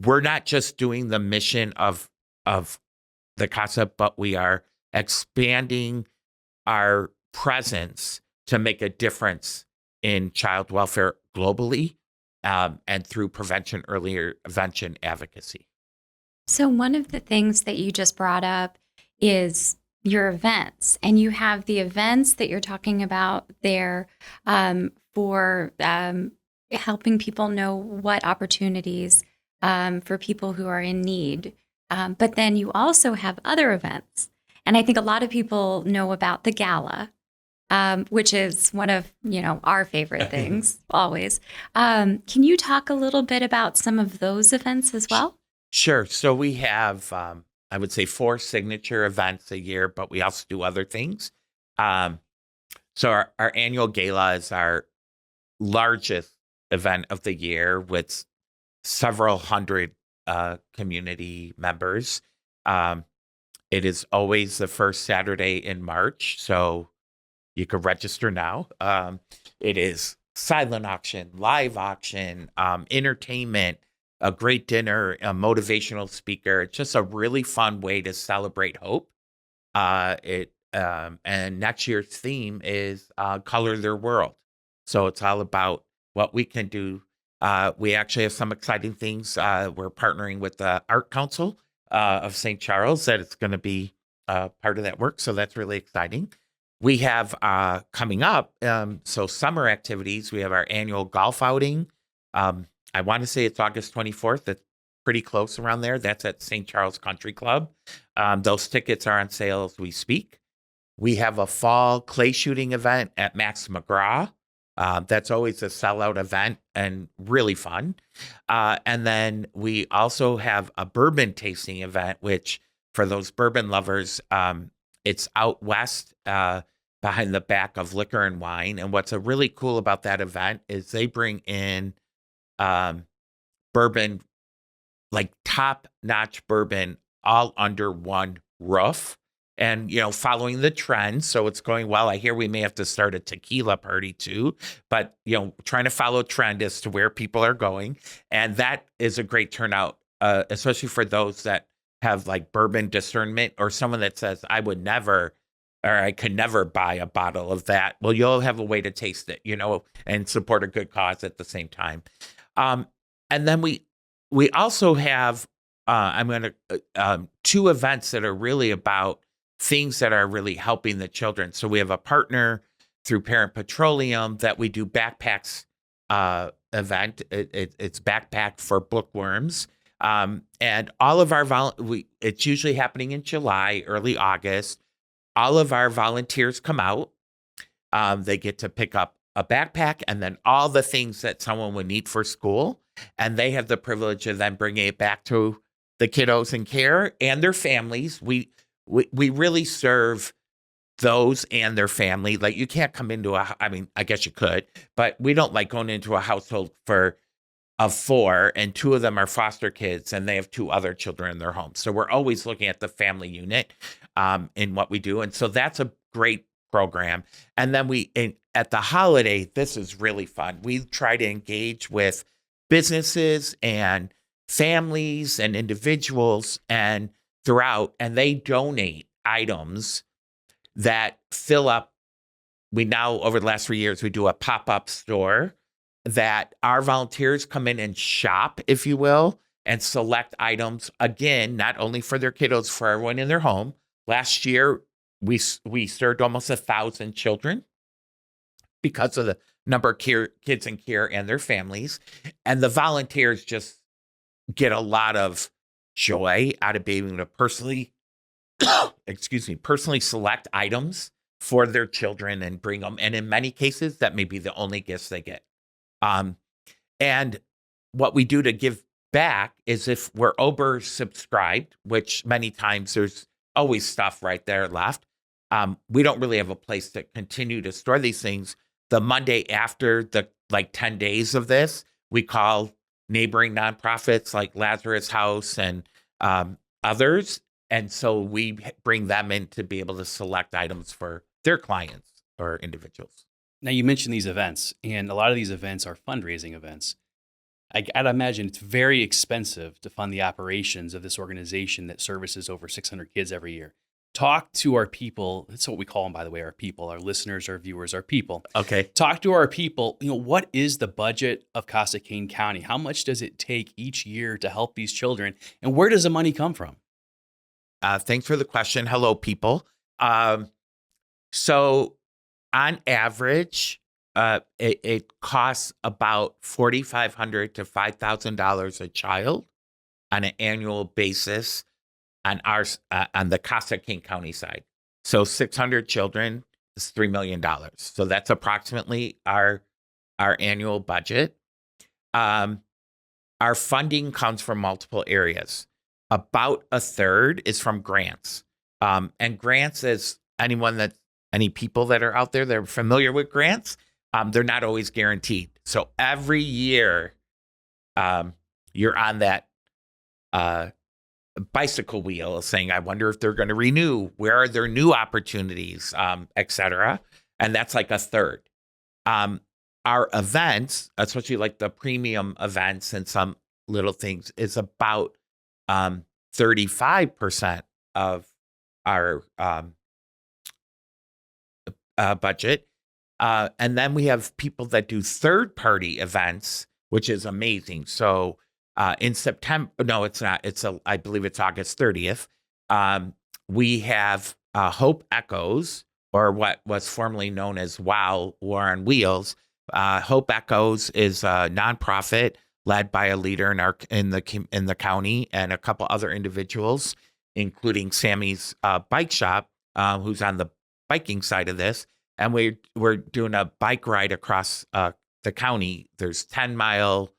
we're not just doing the mission of the CASA, but we are expanding our presence to make a difference in child welfare globally and through prevention, earlier intervention advocacy. So one of the things that you just brought up is your events, and you have the events that you're talking about there for helping people know what opportunities for people who are in need. But then you also have other events. And I think a lot of people know about the gala, which is one of, our favorite things always. Can you talk a little bit about some of those events as well? Sure. So we have, I would say, 4 signature events a year, but we also do other things. So our annual gala is our largest event of the year with several hundred community members. It is always the first Saturday in March. So, You can register now. It is silent auction, live auction, entertainment, a great dinner, a motivational speaker. It's just a really fun way to celebrate hope. And next year's theme is Color Their World. So it's all about what we can do. We actually have some exciting things. We're partnering with the Art Council of St. Charles that it's going to be part of that work. So that's really exciting. We have coming up, so summer activities. We have our annual golf outing. I want to say it's August 24th. That's pretty close around there. That's at St. Charles Country Club. Those tickets are on sale as we speak. We have a fall clay shooting event at Max McGraw. That's always a sellout event and really fun. And then we also have a bourbon tasting event, which for those bourbon lovers, it's out west behind the back of Liquor and Wine. And what's really cool about that event is they bring in bourbon, like top-notch bourbon, all under one roof. And, following the trend, so it's going well. I hear we may have to start a tequila party too, but, trying to follow trend as to where people are going. And that is a great turnout, especially for those that have like bourbon discernment, or someone that says, I would never, or I could never buy a bottle of that. Well, you'll have a way to taste it, and support a good cause at the same time. And then we also have, two events that are really about things that are really helping the children. So we have a partner through Parent Petroleum that we do backpacks event. It's Backpack for Bookworms. And all of our it's usually happening in July, early August. All of our volunteers come out. They get to pick up a backpack and then all the things that someone would need for school. And they have the privilege of then bringing it back to the kiddos in care and their families. We really serve those and their family. Like, you can't come into I guess you could, but we don't like going into a household of 4, and 2 of them are foster kids and they have 2 other children in their home. So we're always looking at the family unit in what we do. And so that's a great program. And then at the holiday, this is really fun. We try to engage with businesses and families and individuals and throughout, and they donate items that fill up. Over the last 3 years, we do a pop-up store that our volunteers come in and shop, if you will, and select items, again, not only for their kiddos, for everyone in their home. Last year, we served almost 1,000 children because of the number of kids in care and their families. And the volunteers just get a lot of joy out of being able to personally select items for their children and bring them. And in many cases, that may be the only gifts they get. And what we do to give back is, if we're Ober subscribed, which many times there's always stuff right there left, we don't really have a place to continue to store these things. The Monday after the 10 days of this, we call neighboring nonprofits like Lazarus House and others. And so we bring them in to be able to select items for their clients or individuals. Now, you mentioned these events, and a lot of these events are fundraising events. I'd imagine it's very expensive to fund the operations of this organization that services over 600 kids every year. Talk to our people. That's what we call them, by the way, our people, our listeners, our viewers, our people. Okay. Talk to our people. What is the budget of CASA Kane County? How much does it take each year to help these children? And where does the money come from? Thanks for the question. Hello, people. So on average, it costs about $4,500 to $5,000 a child on an annual basis on the CASA Kane County side. So 600 children is $3 million. So that's approximately our annual budget. Our funding comes from multiple areas. About a third is from grants. And grants, as any people that are out there that are familiar with grants, they're not always guaranteed. So every year, you're on that bicycle wheel saying, I wonder if they're going to renew. Where are there new opportunities, et cetera. and that's like a third. Our events, especially like the premium events and some little things, is about 35% of our budget. And then we have people that do third-party events, which is amazing. So in September, no, it's not. I believe it's August 30th. We have Hope Echoes, or what was formerly known as WOW, War on Wheels. Hope Echoes is a nonprofit led by a leader in the county and a couple other individuals, including Sammy's bike shop, who's on the biking side of this. And we're doing a bike ride across the county. There's 10-mile,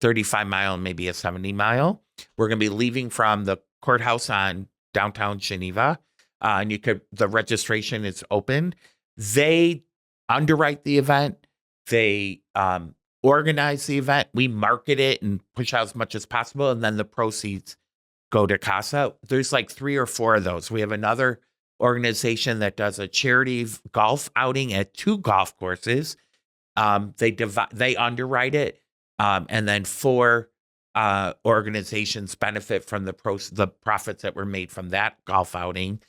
35-mile, and maybe a 70-mile. We're going to be leaving from the courthouse on downtown Geneva. And the registration is open. They underwrite the event. They organize the event. We market it and push out as much as possible. And then the proceeds go to CASA. There's like 3 or 4 of those. We have another organization that does a charity golf outing at 2 golf courses. They underwrite it. And then 4 organizations benefit from the profits that were made from that golf outing.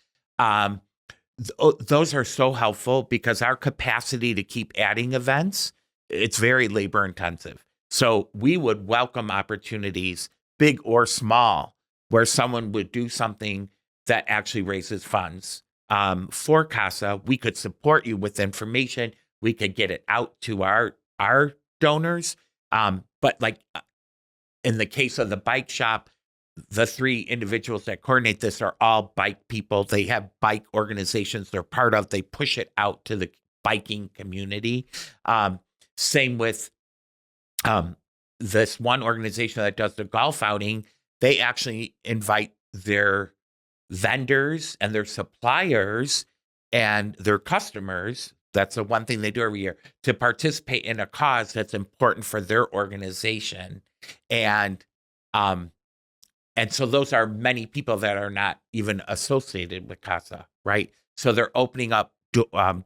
Those are so helpful because our capacity to keep adding events, it's very labor intensive. So we would welcome opportunities, big or small, where someone would do something that actually raises funds for CASA. We could support you with information. We could get it out to our donors. But like in the case of the bike shop, the 3 individuals that coordinate this are all bike people. They have bike organizations they're part of. They push it out to the biking community. Same with this one organization that does the golf outing. They actually invite their vendors and their suppliers and their customers. That's the one thing they do every year, to participate in a cause that's important for their organization. And so those are many people that are not even associated with CASA, right? So they're opening up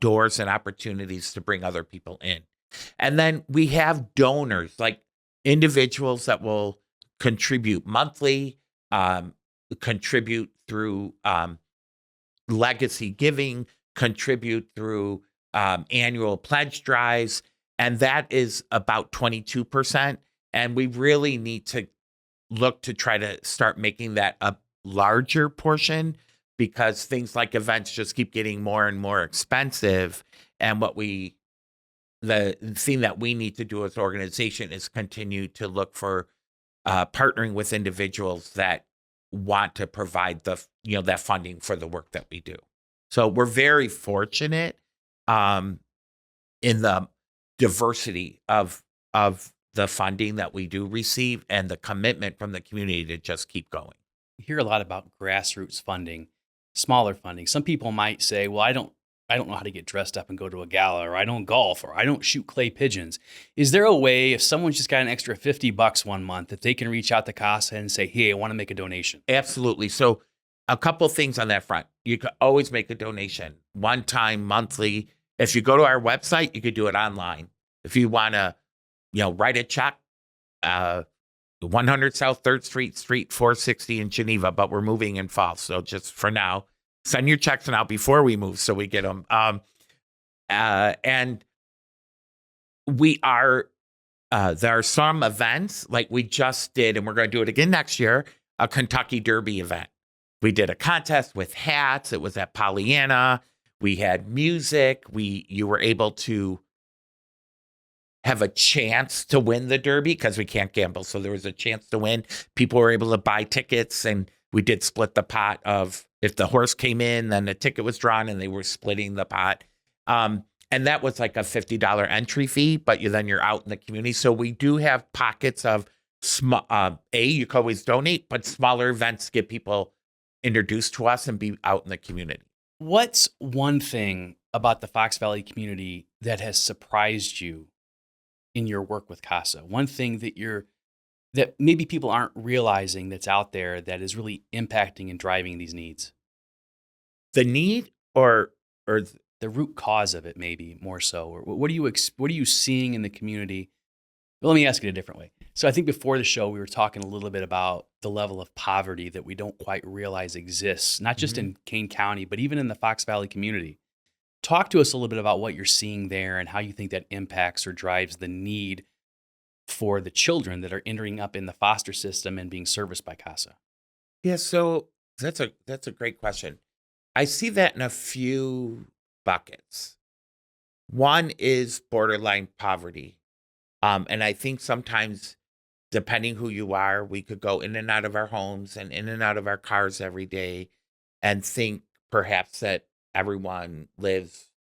doors and opportunities to bring other people in. And then we have donors, like individuals that will contribute monthly, contribute through legacy giving, contribute through annual pledge drives. And that is about 22%. And we really need to look to try to start making that a larger portion, because things like events just keep getting more and more expensive. And the thing that we need to do as an organization is continue to look for partnering with individuals that want to provide that funding for the work that we do. So we're very fortunate in the diversity of the funding that we do receive and the commitment from the community to just keep going. You hear a lot about grassroots funding, smaller funding. Some people might say, well, I don't know how to get dressed up and go to a gala, or I don't golf, or I don't shoot clay pigeons. Is there a way, if someone's just got an extra $50 one month, that they can reach out to CASA and say, hey, I want to make a donation? Absolutely. So a couple of things on that front. You could always make a donation, one time, monthly. If you go to our website, you could do it online. If you want to, write a check, 100 South 3rd Street, Suite 460 in Geneva, but we're moving in fall. So just for now, send your checks out before we move so we get them. And we are, there are some events like we just did, and we're going to do it again next year, a Kentucky Derby event. We did a contest with hats. It was at Pollyanna. We had music. You were able to have a chance to win the Derby because we can't gamble. So there was a chance to win. People were able to buy tickets, and we did split the pot of, if the horse came in, then the ticket was drawn and they were splitting the pot. And that was like a $50 entry fee, but you're out in the community. So we do have pockets of you can always donate, but smaller events get people introduced to us and be out in the community. What's one thing about the Fox Valley community that has surprised you in your work with CASA? One thing that maybe people aren't realizing that's out there that is really impacting and driving these needs? The need or the root cause of it, maybe more so? Or what are you seeing in the community? Well, let me ask it a different way. So I think before the show, we were talking a little bit about the level of poverty that we don't quite realize exists, not just Mhm. in Kane County, but even in the Fox Valley community. Talk to us a little bit about what you're seeing there and how you think that impacts or drives the need for the children that are entering up in the foster system and being serviced by CASA. Yeah, so that's a great question. I see that in a few buckets. One is borderline poverty. And I think sometimes, depending who you are, we could go in and out of our homes and in and out of our cars every day and think perhaps that everyone lives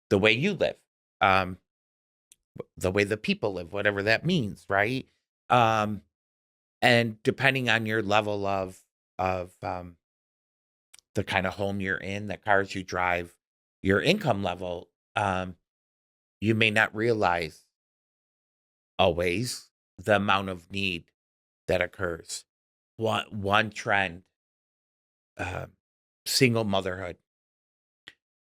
the way you live, um, the way the people live, whatever that means, right? Um, and depending on your level of the kind of home you're in, the cars you drive, your income level, you may not realize always the amount of need that occurs. One trend, uh, single motherhood.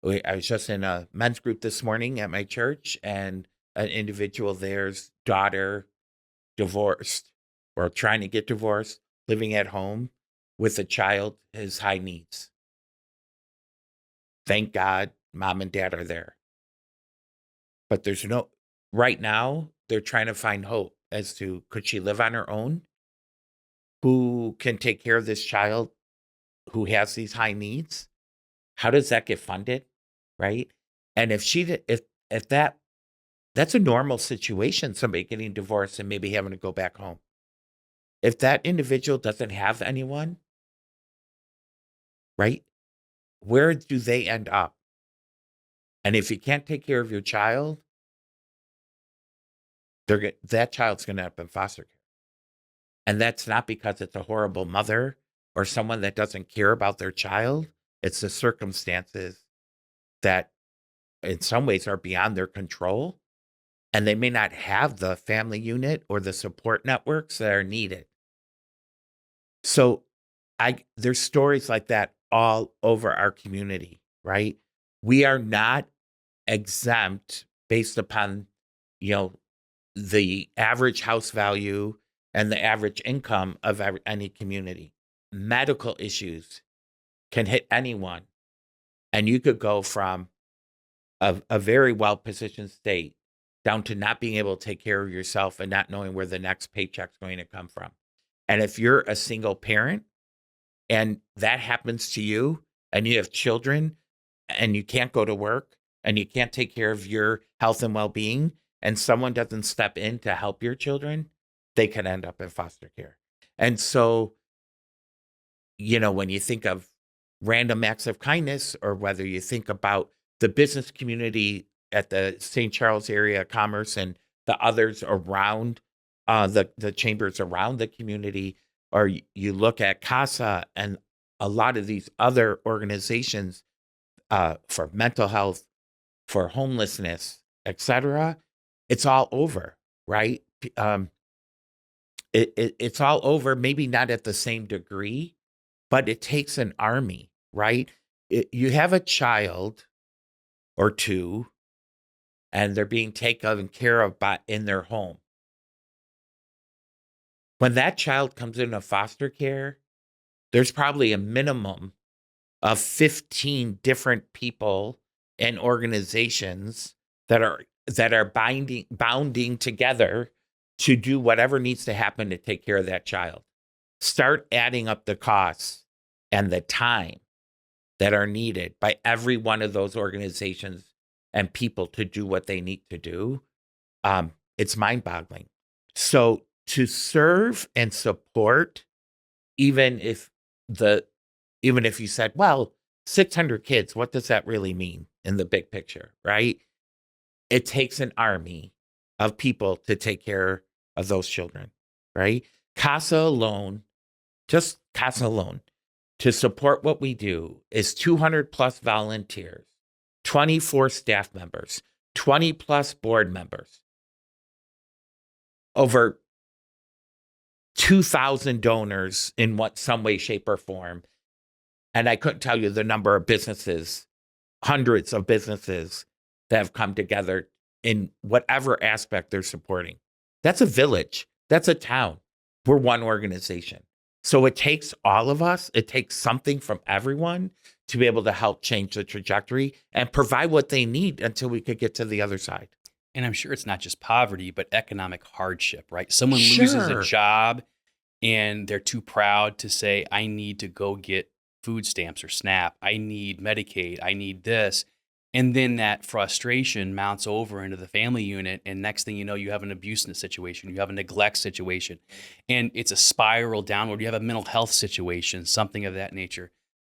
I was just in a men's group this morning at my church, and an individual there's daughter divorced or trying to get divorced, living at home with a child, his high needs. Thank God mom and dad are there. But there's no, right now, they're trying to find hope as to could she live on her own? Who can take care of this child who has these high needs? How does that get funded? Right? And if that's a normal situation, somebody getting divorced and maybe having to go back home. If that individual doesn't have anyone, right? Where do they end up? And if you can't take care of your child, that child's going to end up in foster care. And that's not because it's a horrible mother or someone that doesn't care about their child. It's the circumstances that in some ways are beyond their control. And they may not have the family unit or the support networks that are needed. So there's stories like that all over our community, right? We are not exempt based upon, you know, the average house value and the average income of any community. Medical issues can hit anyone. And you could go from a very well-positioned state down to not being able to take care of yourself and not knowing where the next paycheck's going to come from. And if you're a single parent and that happens to you and you have children and you can't go to work and you can't take care of your health and well-being and someone doesn't step in to help your children, they can end up in foster care. And so, when you think of random acts of kindness or whether you think about the business community at the St. Charles area of commerce and the others around the chambers around the community, or you look at CASA and a lot of these other organizations for mental health, for homelessness, etc. It's all over, right? It's all over, maybe not at the same degree, but it takes an army, right? You have a child or two, and they're being taken care of in their home. When that child comes into foster care, there's probably a minimum of 15 different people and organizations that are bounding together to do whatever needs to happen to take care of that child. Start adding up the costs and the time that are needed by every one of those organizations and people to do what they need to do. It's mind-boggling. So to serve and support, even if you said, well, 600 kids, what does that really mean in the big picture, right? It takes an army of people to take care of those children, right? CASA alone, just CASA alone, to support what we do is 200 plus volunteers, 24 staff members, 20 plus board members, over 2,000 donors in some way, shape, or form. And I couldn't tell you the number of businesses hundreds of businesses that have come together in whatever aspect they're supporting. That's a village. That's a town. We're one organization. So it takes all of us. It takes something from everyone to be able to help change the trajectory and provide what they need until we could get to the other side. And I'm sure it's not just poverty, but economic hardship, right? Someone loses a Sure. job and they're too proud to say, I need to go get food stamps or SNAP. I need Medicaid. I need this. And then that frustration mounts over into the family unit. And next thing you know, you have an abuse situation, you have a neglect situation, and it's a spiral downward. You have a mental health situation, something of that nature.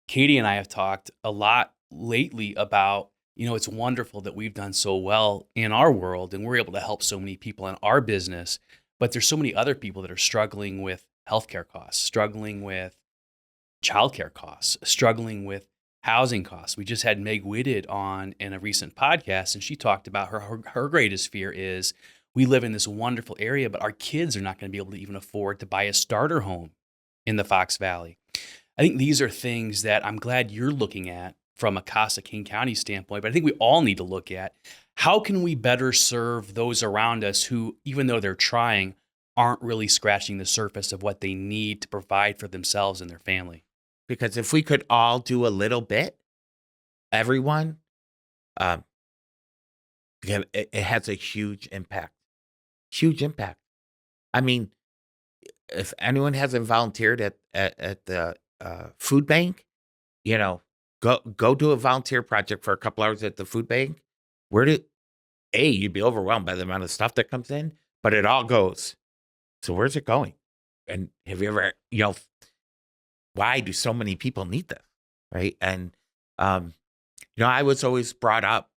Katie and I have talked a lot lately about, it's wonderful that we've done so well in our world and we're able to help so many people in our business. But there's so many other people that are struggling with healthcare costs, struggling with childcare costs, struggling with housing costs. We just had Meg Whitted on in a recent podcast, and she talked about her greatest fear is we live in this wonderful area, but our kids are not going to be able to even afford to buy a starter home in the Fox Valley. I think these are things that I'm glad you're looking at from a CASA Kane County standpoint, but I think we all need to look at how can we better serve those around us who, even though they're trying, aren't really scratching the surface of what they need to provide for themselves and their family. Because if we could all do a little bit, everyone, it has a huge impact. Huge impact. I mean, if anyone hasn't volunteered at the food bank, go do a volunteer project for a couple hours at the food bank. You'd be overwhelmed by the amount of stuff that comes in, but it all goes. So where's it going? And have you ever, why do so many people need this, right? And I was always brought up,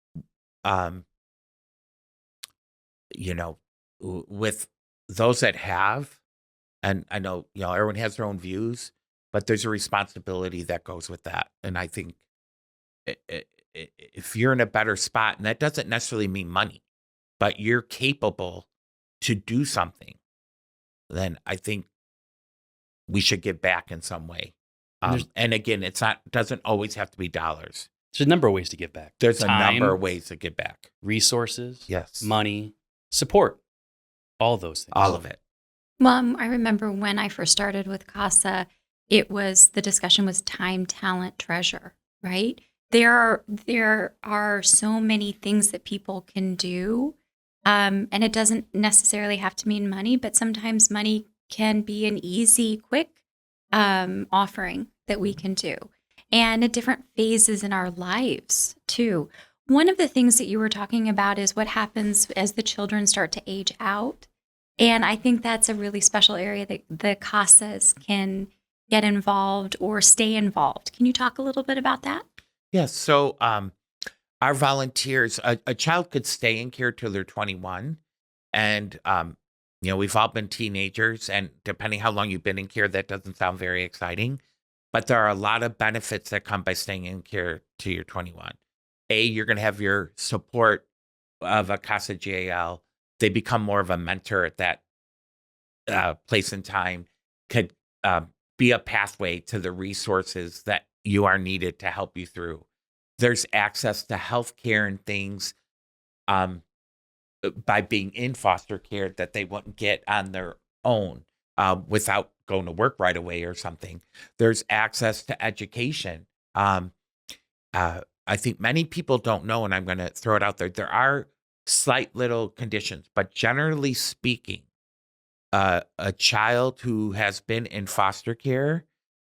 with those that have, and I know everyone has their own views, but there's a responsibility that goes with that. And I think if you're in a better spot, and that doesn't necessarily mean money, but you're capable to do something, then I think we should give back in some way. And again, doesn't always have to be dollars. There's a number of ways to give back. There's Time, a number of ways to give back. Resources, Yes. money, support, all those things. All of it. Mom, I remember when I first started with CASA, the discussion was time, talent, treasure, right? There are so many things that people can do. And it doesn't necessarily have to mean money, but sometimes money can be an easy, quick offering that we can do. And at different phases in our lives, too. One of the things that you were talking about is what happens as the children start to age out. And I think that's a really special area that the CASAs can get involved or stay involved. Can you talk a little bit about that? Yes. So our volunteers, a child could stay in care till they're 21. And, we've all been teenagers. And depending how long you've been in care, that doesn't sound very exciting. But there are a lot of benefits that come by staying in care till you're 21. You're going to have your support of a CASA GAL. They become more of a mentor at that place and time, could be a pathway to the resources that you are needed to help you through. There's access to health care and things by being in foster care that they wouldn't get on their own without going to work right away or something. There's access to education. I think many people don't know, and I'm going to throw it out there. There are slight little conditions, but generally speaking, a child who has been in foster care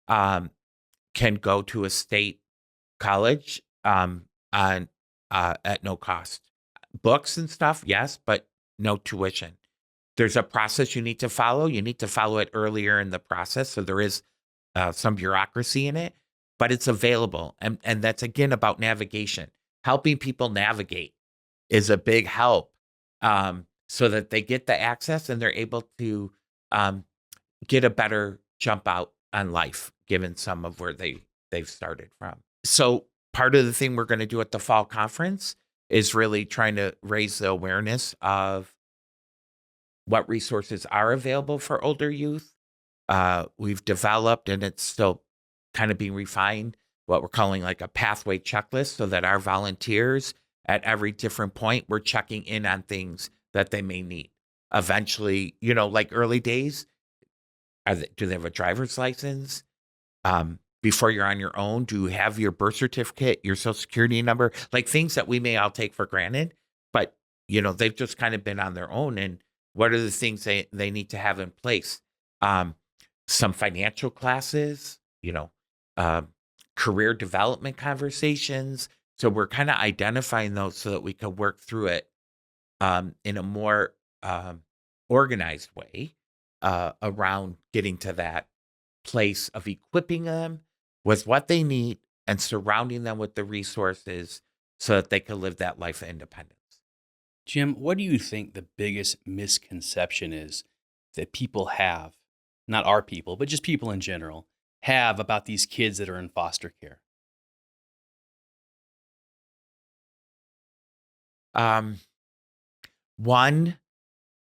can go to a state college at no cost. Books and stuff, yes, but no tuition. There's a process you need to follow. You need to follow it earlier in the process, so there is some bureaucracy in it, but it's available. And that's, again, about navigation. Helping people navigate is a big help so that they get the access and they're able to get a better jump out on life, given some of where they've started from. So part of the thing we're going to do at the fall conference is really trying to raise the awareness of what resources are available for older youth. We've developed, and it's still kind of being refined, what we're calling like a pathway checklist, so that our volunteers at every different point, we're checking in on things that they may need. Eventually, like early days, do they have a driver's license? Before you're on your own, do you have your birth certificate, your social security number, like things that we may all take for granted, but they've just kind of been on their own. And what are the things they need to have in place? Some financial classes, career development conversations. So we're kind of identifying those so that we can work through it in a more organized way around getting to that place of equipping them with what they need and surrounding them with the resources so that they can live that life of independence. Jim, what do you think the biggest misconception is that people have, not our people, but just people in general, have about these kids that are in foster care? One,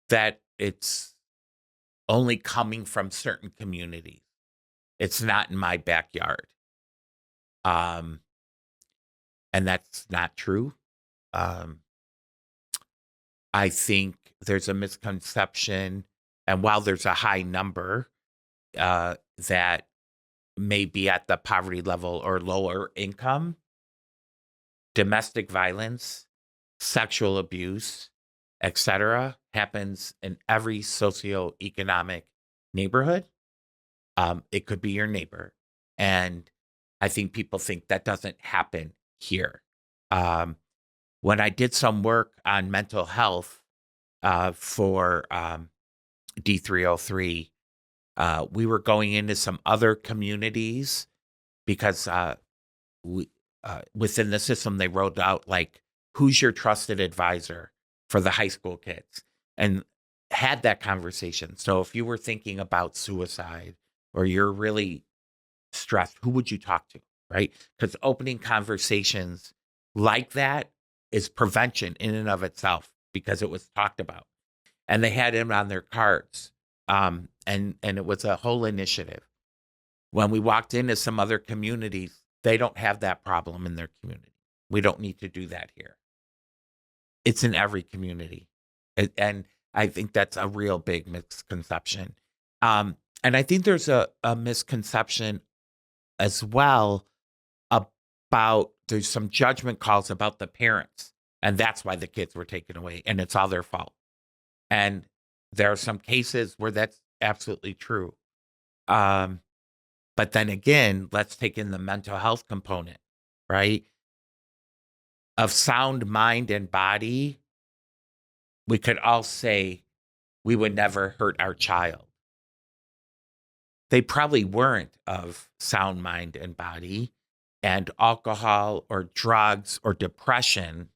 that it's only coming from certain communities. It's not in my backyard. And that's not true. I think there's a misconception, and while there's a high number that may be at the poverty level or lower income, domestic violence, sexual abuse, etc., happens in every socioeconomic neighborhood. It could be your neighbor. And I think people think that doesn't happen here. When I did some work on mental health for D303, we were going into some other communities because within the system, they wrote out like, who's your trusted advisor for the high school kids, and had that conversation. So if you were thinking about suicide or you're really stressed, who would you talk to, right? Because opening conversations like that is prevention in and of itself, because it was talked about. And they had him on their cards. And it was a whole initiative. When we walked into some other communities, they don't have that problem in their community. We don't need to do that here. It's in every community. And I think that's a real big misconception. And I think there's a misconception as well about, there's some judgment calls about the parents, and that's why the kids were taken away, and it's all their fault. And there are some cases where that's absolutely true. But then again, let's take in the mental health component, right? Of sound mind and body, we could all say we would never hurt our child. They probably weren't of sound mind and body, and alcohol or drugs or depression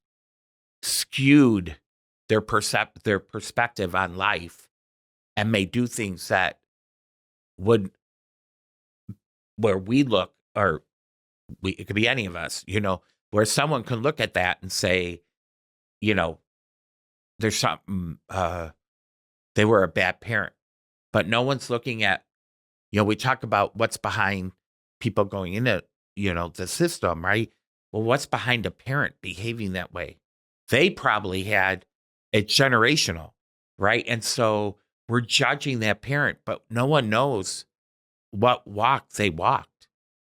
skewed their perspective on life and may do things that would, where we look, or it could be any of us, where someone can look at that and say, there's something, they were a bad parent. But no one's looking at, we talk about what's behind people going into, the system, right? Well, what's behind a parent behaving that way? They probably had, it's generational, right? And so we're judging that parent, but no one knows what walk they walked,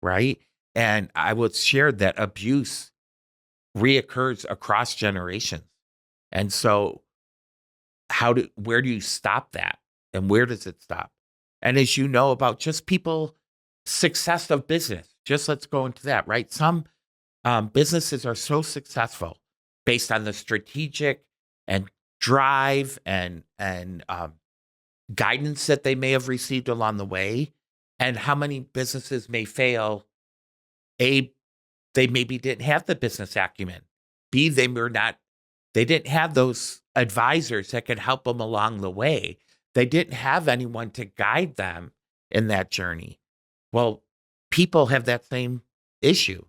right? And I would share that abuse reoccurs across generations. And so where do you stop that? And where does it stop? And as you know about just people, success of business, just let's go into that, right? Some businesses are so successful based on the strategic and drive and guidance that they may have received along the way. And how many businesses may fail? A, they maybe didn't have the business acumen. B, they didn't have those advisors that could help them along the way. They didn't have anyone to guide them in that journey. Well, people have that same issue.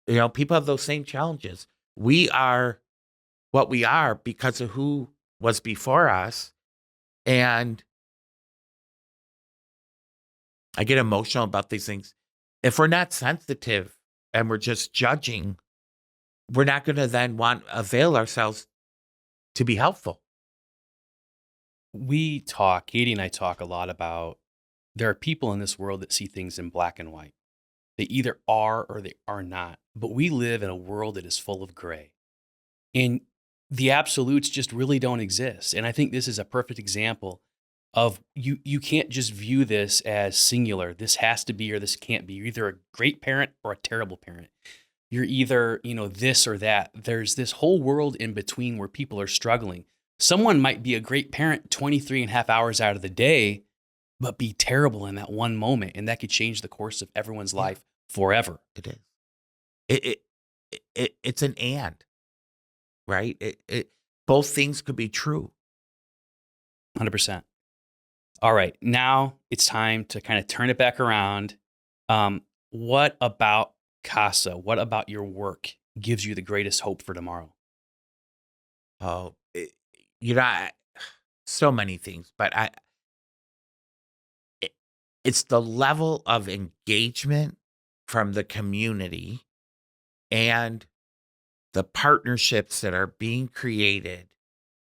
People have those same challenges. We are what we are because of who was before us. And I get emotional about these things. If we're not sensitive and we're just judging, we're not going to then avail ourselves to be helpful. Katie and I talk a lot about there are people in this world that see things in black and white. They either are or they are not. But we live in a world that is full of gray. And the absolutes just really don't exist. And I think this is a perfect example of you can't just view this as singular. This has to be or this can't be. You're either a great parent or a terrible parent. You're either, this or that. There's this whole world in between where people are struggling. Someone might be a great parent 23 and a half hours out of the day, but be terrible in that one moment. And that could change the course of everyone's life forever. It is. It's an and, right? Both things could be true. 100%. All right. Now it's time to kind of turn it back around. What about CASA? What about your work gives you the greatest hope for tomorrow? Oh, so many things, but it's the level of engagement from the community and the partnerships that are being created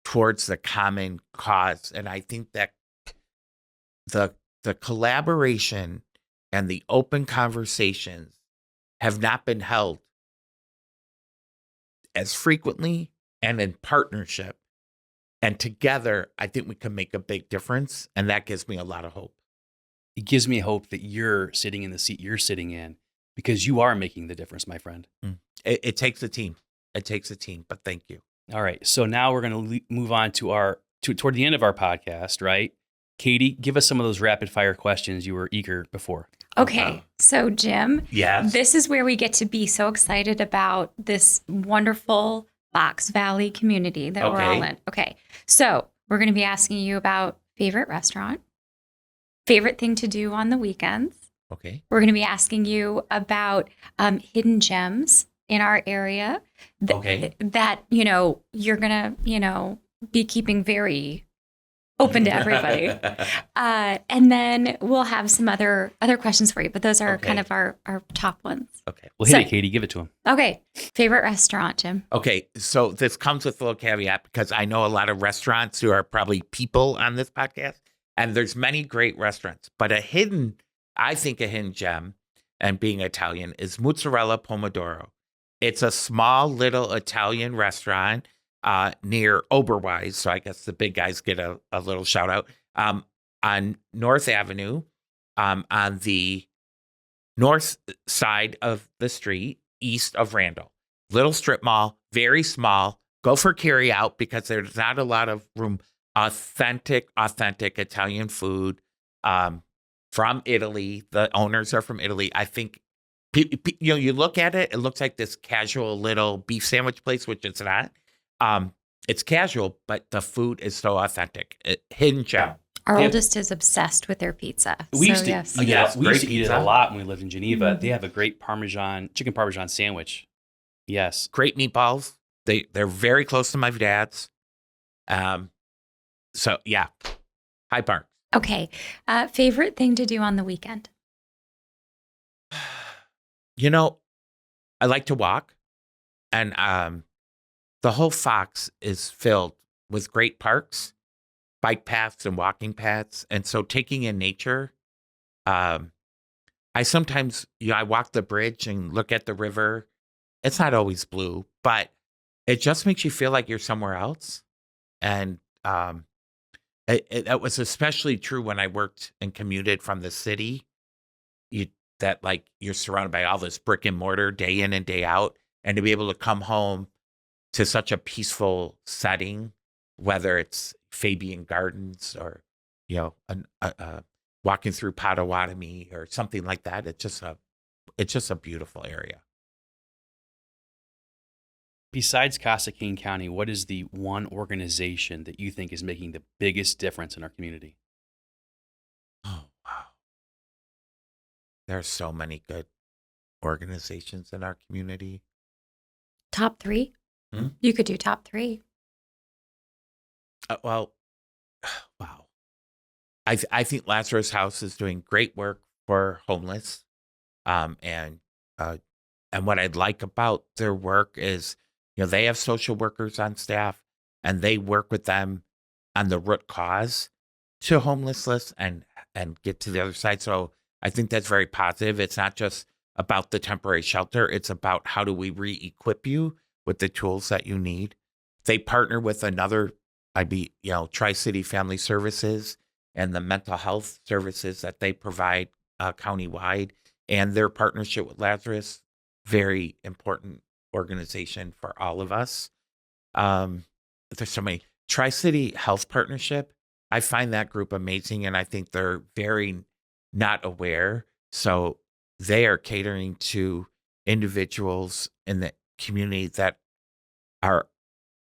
towards the common cause. And I think that the collaboration and the open conversations have not been held as frequently and in partnership. And together, I think we can make a big difference. And that gives me a lot of hope. It gives me hope that you're sitting in the seat you're sitting in because you are making the difference, my friend. It takes a team. It takes a team, but thank you. All right. So now we're going to move on to toward the end of our podcast, right? Katie, give us some of those rapid fire questions you were eager before. Okay. So Jim, yes, this is where we get to be so excited about this wonderful Fox Valley community that we're all in. Okay. So we're going to be asking you about favorite restaurant, favorite thing to do on the weekends. Okay. We're going to be asking you about hidden gems in our area that, you're going to, be keeping very open to everybody. And then we'll have some other questions for you, but those are kind of our top ones. Okay. Well, hit it, Katie. Give it to him. Okay. Favorite restaurant, Jim? Okay. So this comes with a little caveat because I know a lot of restaurants who are probably people on this podcast, and there's many great restaurants, but I think a hidden gem, and being Italian, is Mozzarella Pomodoro. It's a small little Italian restaurant near Oberweis, so I guess the big guys get a little shout out, on North Avenue, on the north side of the street, east of Randall. Little strip mall, very small. Go for carry out because there's not a lot of room. Authentic Italian food from Italy. The owners are from Italy. I think, you look at it, it looks like this casual little beef sandwich place, which it's not. It's casual, but the food is so authentic. Hidden gem. Our oldest is obsessed with their pizza. We used to eat it a lot when we lived in Geneva. Mm-hmm. They have a great chicken parmesan sandwich. Yes. Great meatballs. They're very close to my dad's. So yeah, High Park. Okay. Favorite thing to do on the weekend? I like to walk, and the whole Fox is filled with great parks, bike paths, and walking paths. And so taking in nature, I sometimes, I walk the bridge and look at the river. It's not always blue, but it just makes you feel like you're somewhere else. And it was especially true when I worked and commuted from the city. You're surrounded by all this brick and mortar day in and day out, and to be able to come home to such a peaceful setting, whether it's Fabian Gardens or walking through Potawatomi or something like that, it's just a beautiful area. Besides CASA Kane County, what is the one organization that you think is making the biggest difference in our community? Oh, wow. There are so many good organizations in our community. Top 3? You could do top 3. Well, wow. I think Lazarus House is doing great work for homeless, and And what I like about their work is, they have social workers on staff and they work with them on the root cause to homelessness and get to the other side. So I think that's very positive. It's not just about the temporary shelter. It's about how do we re-equip you with the tools that you need. They partner with another, Tri-City Family Services and the mental health services that they provide countywide, and their partnership with Lazarus, very important organization for all of us. There's so many. Tri-City Health Partnership, I find that group amazing, and I think they're very not aware. So they are catering to individuals in the community that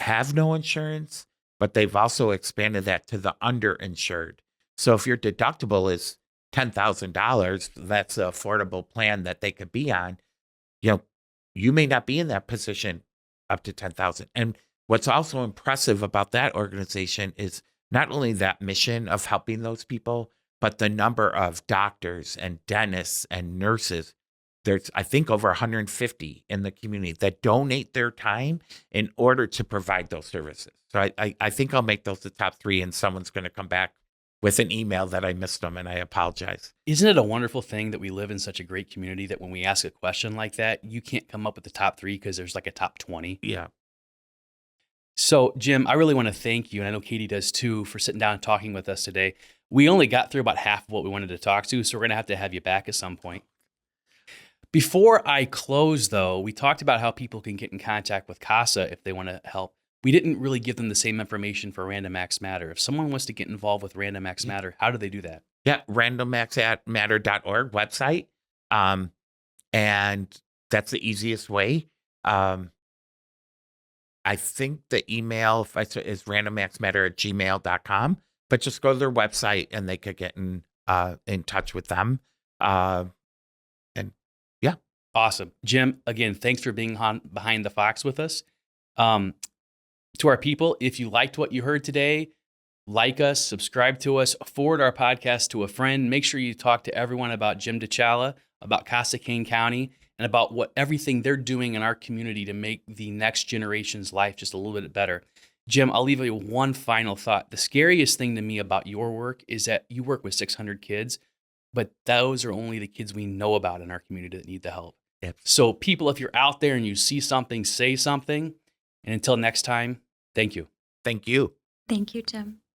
have no insurance, but they've also expanded that to the underinsured. So if your deductible is $10,000, that's an affordable plan that they could be on. You may not be in that position up to 10,000. And what's also impressive about that organization is not only that mission of helping those people, but the number of doctors and dentists and nurses. There's, I think, over 150 in the community that donate their time in order to provide those services. So I think I'll make those the top 3, and someone's going to come back with an email that I missed them, and I apologize. Isn't it a wonderful thing that we live in such a great community that when we ask a question like that, you can't come up with the top 3 because there's like a top 20? Yeah. So, Jim, I really want to thank you, and I know Katie does too, for sitting down and talking with us today. We only got through about half of what we wanted to talk to, so we're going to have you back at some point. Before I close, though, we talked about how people can get in contact with CASA if they want to help. We didn't really give them the same information for Random Acts Matter. If someone wants to get involved with Random Acts Matter, how do they do that? Yeah, randomactsmatter.org website. And that's the easiest way. I think the email is randomactsmatter@gmail.com, but just go to their website and they could get in touch with them. Awesome. Jim, again, thanks for being behind the Fox with us. To our people, if you liked what you heard today, like us, subscribe to us, forward our podcast to a friend. Make sure you talk to everyone about Jim Di Ciaula, about CASA Kane County, and about everything they're doing in our community to make the next generation's life just a little bit better. Jim, I'll leave you with one final thought. The scariest thing to me about your work is that you work with 600 kids, but those are only the kids we know about in our community that need the help. Yep. So people, if you're out there and you see something, say something. And until next time, thank you. Thank you. Thank you, Jim.